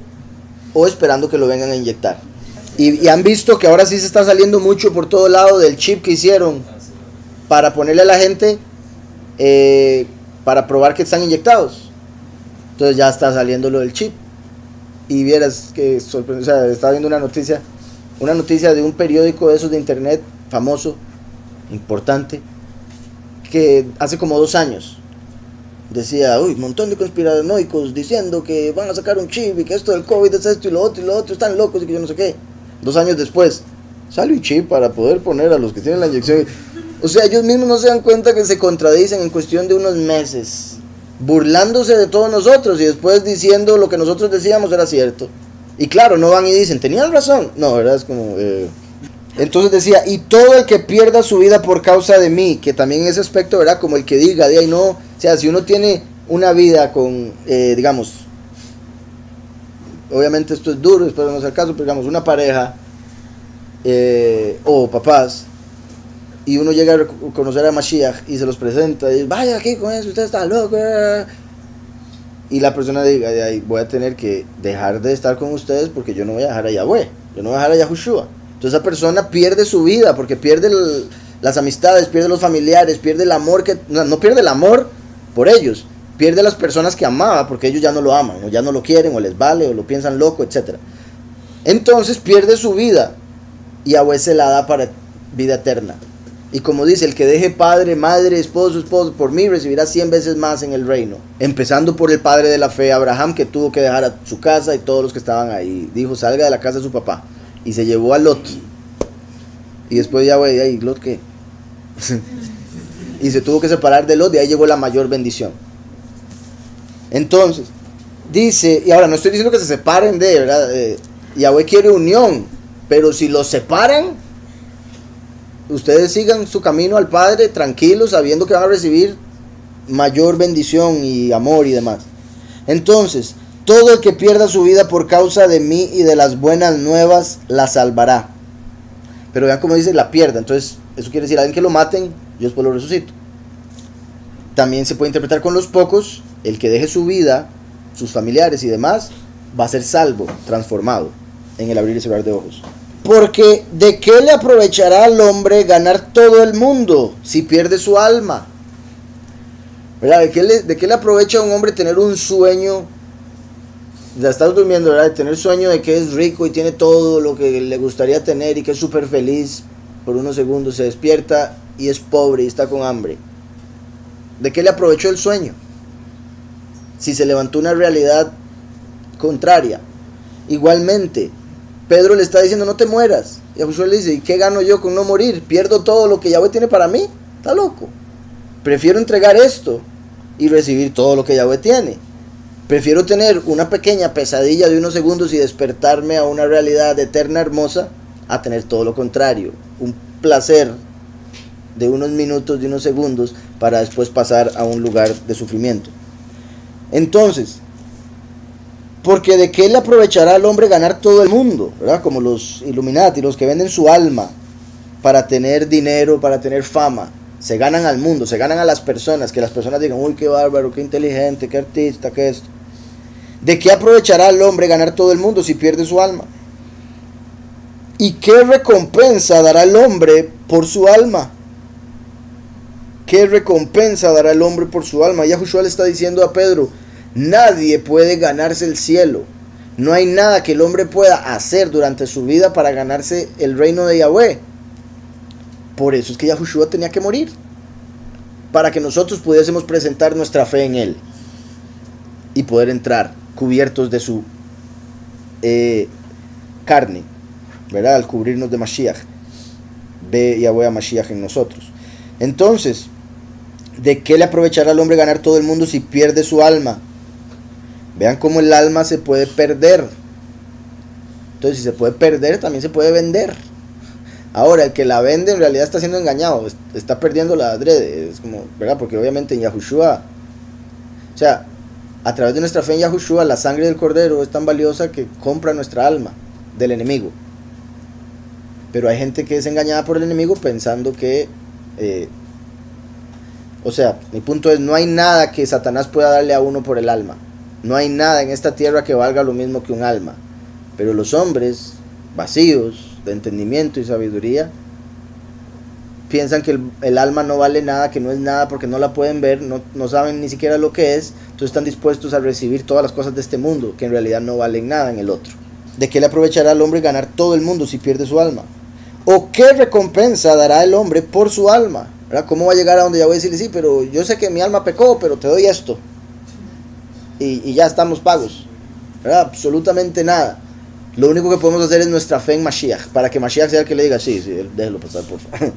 o esperando que lo vengan a inyectar. Y han visto que ahora sí se está saliendo mucho por todo lado del chip que hicieron para ponerle a la gente para probar que están inyectados. Entonces ya está saliendo lo del chip. Y vieras que sorprende, o sea, estaba viendo una noticia de un periódico de esos de internet famoso, importante, que hace como 2 años decía, uy, un montón de conspiranoicos diciendo que van a sacar un chip y que esto del COVID es esto y lo otro, están locos y que yo no sé qué. 2 años después, sale un chip para poder poner a los que tienen la inyección. O sea, ellos mismos no se dan cuenta que se contradicen en cuestión de unos meses, burlándose de todos nosotros y después diciendo lo que nosotros decíamos era cierto. Y claro, no van y dicen, tenían razón. No, ¿verdad? Es como... Entonces decía, y todo el que pierda su vida por causa de mí, que también en ese aspecto, ¿verdad? Como el que diga, de ahí no, o sea, si uno tiene una vida con, digamos, obviamente esto es duro, espero no sea el caso, pero digamos, una pareja o papás, y uno llega a conocer a Mashiach y se los presenta, y dice, vaya aquí con eso, usted está loco, y la persona diga, de ahí voy a tener que dejar de estar con ustedes porque yo no voy a dejar a Yahweh, yo no voy a dejar a Yahushua. Entonces esa persona pierde su vida porque pierde las amistades, pierde los familiares, pierde el amor, no pierde el amor por ellos, pierde las personas que amaba porque ellos ya no lo aman, o ya no lo quieren, o les vale, o lo piensan loco, etc. Entonces pierde su vida y Yahweh se la da para vida eterna. Y como dice, el que deje padre, madre, esposo por mí recibirá 100 veces más en el reino. Empezando por el padre de la fe, Abraham, que tuvo que dejar a su casa y todos los que estaban ahí. Dijo, salga de la casa de su papá. Y se llevó a Lot. Y después ya, güey, ¿y Lot qué? Y se tuvo que separar de Lot, y ahí llegó la mayor bendición. Entonces, dice, y ahora no estoy diciendo que se separen de, ¿verdad? Yahweh quiere unión, pero si los separan, ustedes sigan su camino al Padre tranquilos, sabiendo que van a recibir mayor bendición y amor y demás. Entonces, todo el que pierda su vida por causa de mí y de las buenas nuevas, la salvará. Pero vean cómo dice, la pierda. Entonces, eso quiere decir, alguien que lo maten, yo después lo resucito. También se puede interpretar con los pocos, el que deje su vida, sus familiares y demás, va a ser salvo, transformado, en el abrir y cerrar de ojos. Porque ¿de qué le aprovechará al hombre ganar todo el mundo si pierde su alma? ¿Verdad? ¿De qué le aprovecha a un hombre tener un sueño? Ya estás durmiendo, ¿verdad? De tener sueño de que es rico y tiene todo lo que le gustaría tener y que es súper feliz. Por unos segundos se despierta y es pobre y está con hambre. ¿De qué le aprovechó el sueño? Si se levantó una realidad contraria. Igualmente, Pedro le está diciendo, no te mueras. Y Josué le dice, ¿y qué gano yo con no morir? ¿Pierdo todo lo que Yahweh tiene para mí? Está loco. Prefiero entregar esto y recibir todo lo que Yahweh tiene. Prefiero tener una pequeña pesadilla de unos segundos y despertarme a una realidad eterna hermosa, a tener todo lo contrario. Un placer de unos minutos, de unos segundos, para después pasar a un lugar de sufrimiento. Entonces, porque ¿de qué le aprovechará al hombre ganar todo el mundo? ¿Verdad? Como los Illuminati, los que venden su alma para tener dinero, para tener fama. Se ganan al mundo, se ganan a las personas, que las personas digan, uy, qué bárbaro, qué inteligente, qué artista, qué esto. ¿De qué aprovechará al hombre ganar todo el mundo si pierde su alma? ¿Y qué recompensa dará el hombre por su alma? ¿Qué recompensa dará el hombre por su alma? Yahushua le está diciendo a Pedro, nadie puede ganarse el cielo. No hay nada que el hombre pueda hacer durante su vida para ganarse el reino de Yahweh. Por eso es que Yahushua tenía que morir, para que nosotros pudiésemos presentar nuestra fe en él y poder entrar cubiertos de su carne, ¿verdad? Al cubrirnos de Mashiach, ve Yahweh a Mashiach en nosotros. Entonces, ¿de qué le aprovechará al hombre ganar todo el mundo si pierde su alma? Vean cómo el alma se puede perder. Entonces, si se puede perder, también se puede vender. Ahora, el que la vende en realidad está siendo engañado, está perdiendo la adrede, es como, ¿verdad? Porque obviamente en Yahushua, o sea, a través de nuestra fe en Yahushua, la sangre del Cordero es tan valiosa que compra nuestra alma del enemigo. Pero hay gente que es engañada por el enemigo pensando que, o sea, mi punto es, no hay nada que Satanás pueda darle a uno por el alma. No hay nada en esta tierra que valga lo mismo que un alma. Pero los hombres vacíos de entendimiento y sabiduría piensan que el alma no vale nada, que no es nada porque no la pueden ver, no saben ni siquiera lo que es, entonces están dispuestos a recibir todas las cosas de este mundo que en realidad no valen nada en el otro. ¿De qué le aprovechará al hombre ganar todo el mundo si pierde su alma? ¿O qué recompensa dará el hombre por su alma? ¿Verdad? ¿Cómo va a llegar a donde ya voy a decirle, sí, pero yo sé que mi alma pecó, pero te doy esto y ya estamos pagos? ¿Verdad? Absolutamente nada. Lo único que podemos hacer es nuestra fe en Mashiach, para que Mashiach sea el que le diga, sí, déjelo pasar, por favor.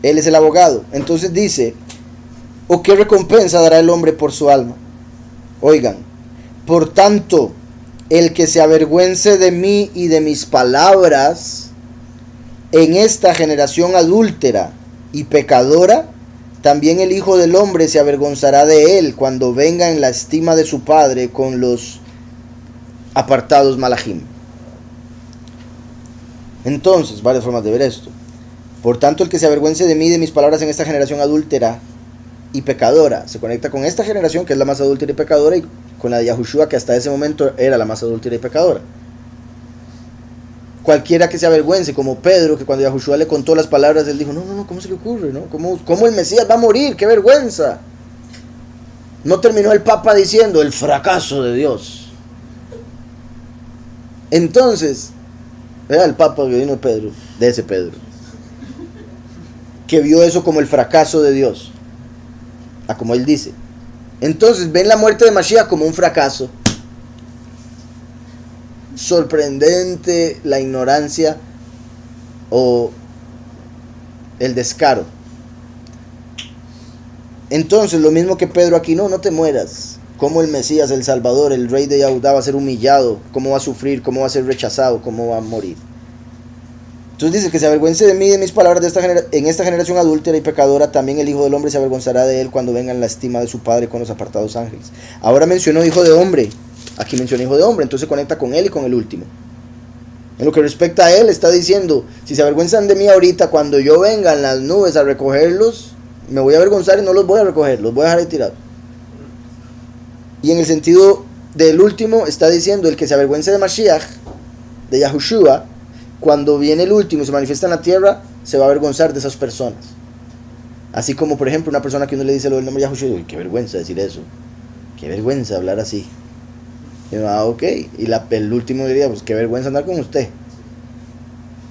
Él es el abogado. Entonces dice, ¿o qué recompensa dará el hombre por su alma? Oigan, por tanto, el que se avergüence de mí y de mis palabras en esta generación adúltera y pecadora, también el Hijo del Hombre se avergonzará de él cuando venga en la estima de su Padre con los apartados malachim. Entonces, varias formas de ver esto. Por tanto, el que se avergüence de mí y de mis palabras en esta generación adúltera y pecadora, se conecta con esta generación que es la más adúltera y pecadora, y con la de Yahushua, que hasta ese momento era la más adúltera y pecadora. Cualquiera que se avergüence, como Pedro, que cuando Yahushua le contó las palabras, él dijo, no, ¿cómo se le ocurre? ¿No? ¿Cómo el Mesías va a morir? ¡Qué vergüenza! No terminó el Papa diciendo, el fracaso de Dios. Entonces, era el Papa que vino Pedro, de ese Pedro, que vio eso como el fracaso de Dios, como él dice. Entonces ven la muerte de Mashiach como un fracaso. Sorprendente la ignorancia o el descaro. Entonces lo mismo que Pedro aquí, no te mueras. Cómo el Mesías, el Salvador, el Rey de Yahudá va a ser humillado, cómo va a sufrir, cómo va a ser rechazado, cómo va a morir. Entonces dice que se avergüence de mí y de mis palabras en esta generación adúltera y pecadora, también el Hijo del Hombre se avergonzará de él cuando venga en la estima de su Padre con los apartados ángeles. Ahora mencionó Hijo de Hombre, aquí menciona Hijo de Hombre, entonces conecta con él y con el último. En lo que respecta a él, está diciendo, si se avergüenzan de mí ahorita, cuando yo venga en las nubes a recogerlos, me voy a avergonzar y no los voy a recoger, los voy a dejar ahí tirados. Y en el sentido del último, está diciendo, el que se avergüence de Mashiach, de Yahushua, cuando viene el último y se manifiesta en la tierra, se va a avergonzar de esas personas. Así como, por ejemplo, una persona que uno le dice lo del nombre de Yahushua, uy, qué vergüenza decir eso, qué vergüenza hablar así. Y uno, ok, y el último diría, pues qué vergüenza andar con usted,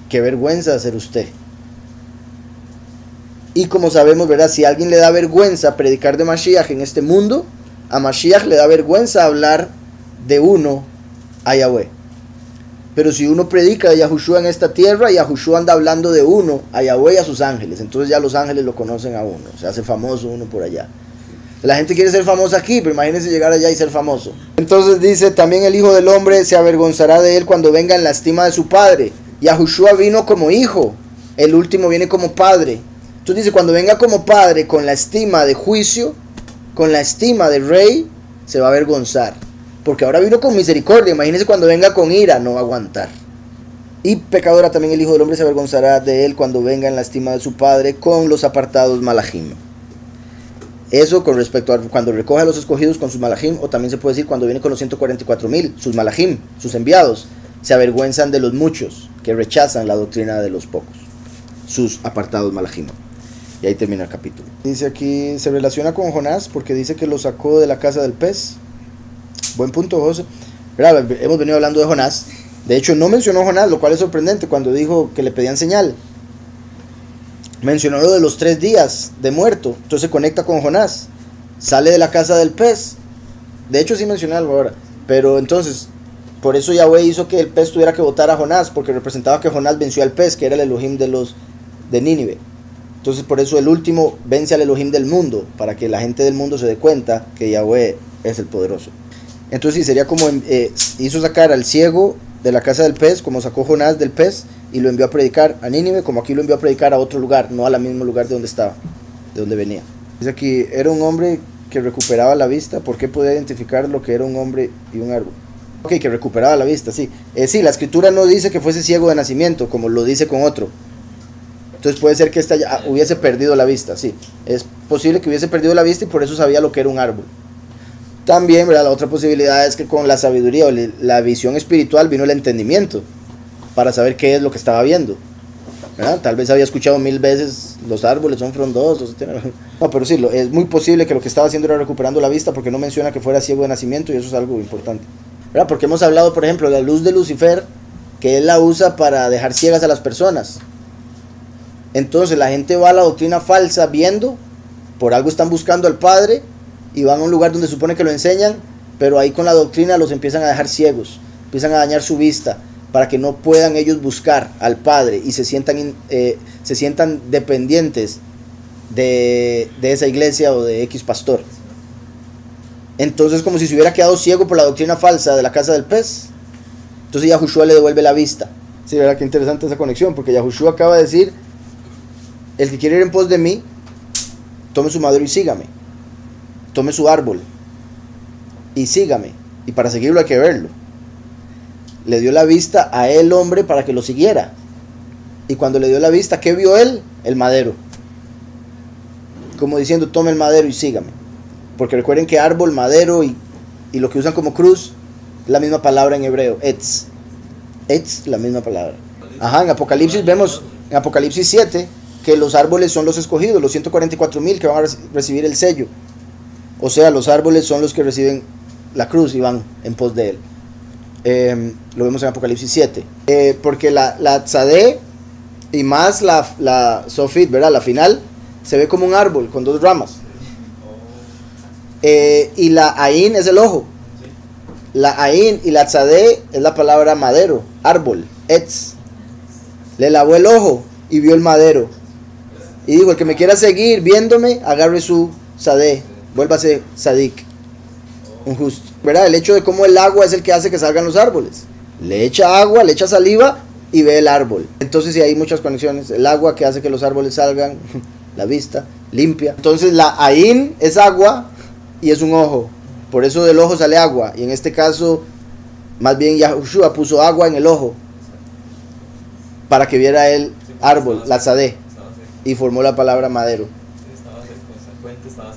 qué vergüenza ser usted. Y como sabemos, ¿verdad? Si a alguien le da vergüenza predicar de Mashiach en este mundo, a Mashiach le da vergüenza hablar de uno a Yahweh. Pero si uno predica de Yahushua en esta tierra, Yahushua anda hablando de uno a Yahweh y a sus ángeles. Entonces ya los ángeles lo conocen a uno, se hace famoso uno por allá. La gente quiere ser famosa aquí, pero imagínense llegar allá y ser famoso. Entonces dice, también el Hijo del Hombre se avergonzará de él cuando venga en la estima de su Padre. Yahushua vino como hijo, el último viene como padre. Entonces dice, cuando venga como padre, con la estima de juicio, con la estima de rey, se va a avergonzar. Porque ahora vino con misericordia, imagínense cuando venga con ira, no va a aguantar. Y pecadora también el Hijo del Hombre se avergonzará de él cuando venga en la estima de su Padre con los apartados malachim. Eso con respecto a cuando recoge a los escogidos con sus malachim, o también se puede decir cuando viene con los 144,000, sus malachim, sus enviados, se avergüenzan de los muchos que rechazan la doctrina de los pocos, sus apartados malachim. Y ahí termina el capítulo. Dice aquí, se relaciona con Jonás porque dice que lo sacó de la casa del pez. Buen punto, José. ¿Verdad? Hemos venido hablando de Jonás. De hecho, no mencionó Jonás, lo cual es sorprendente cuando dijo que le pedían señal. Mencionó lo de los 3 días de muerto. Entonces se conecta con Jonás. Sale de la casa del pez. De hecho, sí mencioné algo ahora. Pero entonces, por eso Yahweh hizo que el pez tuviera que votar a Jonás, porque representaba que Jonás venció al pez, que era el Elohim de Nínive. Entonces, por eso el último vence al Elohim del mundo, para que la gente del mundo se dé cuenta que Yahweh es el poderoso. Entonces sí, sería como hizo sacar al ciego de la casa del pez, como sacó Jonás del pez y lo envió a predicar a Nínive, como aquí lo envió a predicar a otro lugar, no al mismo lugar de donde estaba, de donde venía. Dice aquí, era un hombre que recuperaba la vista. ¿Por qué podía identificar lo que era un hombre y un árbol? Ok, que recuperaba la vista, sí. Sí, la escritura no dice que fuese ciego de nacimiento, como lo dice con otro. Entonces puede ser que esta ya hubiese perdido la vista, sí. Es posible que hubiese perdido la vista y por eso sabía lo que era un árbol. También, ¿verdad? La otra posibilidad es que con la sabiduría o la visión espiritual vino el entendimiento para saber qué es lo que estaba viendo, ¿verdad? Tal vez había escuchado 1000 veces los árboles son frondosos. No, pero sí, es muy posible que lo que estaba haciendo era recuperando la vista, porque no menciona que fuera ciego de nacimiento, y eso es algo importante, ¿verdad? Porque hemos hablado, por ejemplo, de la luz de Lucifer, que él la usa para dejar ciegas a las personas. Entonces la gente va a la doctrina falsa viendo, por algo están buscando al Padre, y van a un lugar donde supone que lo enseñan, pero ahí con la doctrina los empiezan a dejar ciegos, empiezan a dañar su vista, para que no puedan ellos buscar al Padre y se sientan dependientes de esa iglesia o de X pastor. Entonces como si se hubiera quedado ciego por la doctrina falsa de la casa del pez. Entonces Yahushua le devuelve la vista. Sí, ¿verdad? Qué interesante esa conexión, porque Yahushua acaba de decir, el que quiere ir en pos de mí, tome su madero y sígame. Tome su árbol y sígame. Y para seguirlo hay que verlo. Le dio la vista a el hombre para que lo siguiera. Y cuando le dio la vista, ¿qué vio él? El madero. Como diciendo, tome el madero y sígame. Porque recuerden que árbol, madero y lo que usan como cruz, es la misma palabra en hebreo, etz. Etz, la misma palabra. Ajá, en Apocalipsis vemos, en Apocalipsis 7, que los árboles son los escogidos, los 144,000 que van a recibir el sello. O sea, los árboles son los que reciben la cruz y van en pos de él. Lo vemos en Apocalipsis 7. Porque la tzadé y más la sofit, ¿verdad? La final, se ve como un árbol con dos ramas. Y la ain es el ojo. La ain y la tzadé es la palabra madero, árbol, etz. Le lavó el ojo y vio el madero. Y dijo, el que me quiera seguir viéndome, agarre su tzadé, vuélvase tzadik, un justo. ¿Verdad? El hecho de cómo el agua es el que hace que salgan los árboles. Le echa agua, le echa saliva y ve el árbol. Entonces sí hay muchas conexiones. El agua que hace que los árboles salgan, la vista, limpia. Entonces la ain es agua y es un ojo. Por eso del ojo sale agua. Y en este caso, más bien Yahushua puso agua en el ojo para que viera el árbol, la tzadé, y formó la palabra madero.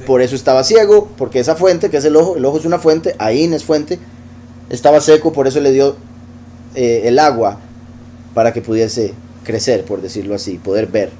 Por eso estaba ciego, porque esa fuente, que es el ojo es una fuente, ain es fuente, estaba seco, por eso le dio el agua para que pudiese crecer, por decirlo así, poder ver.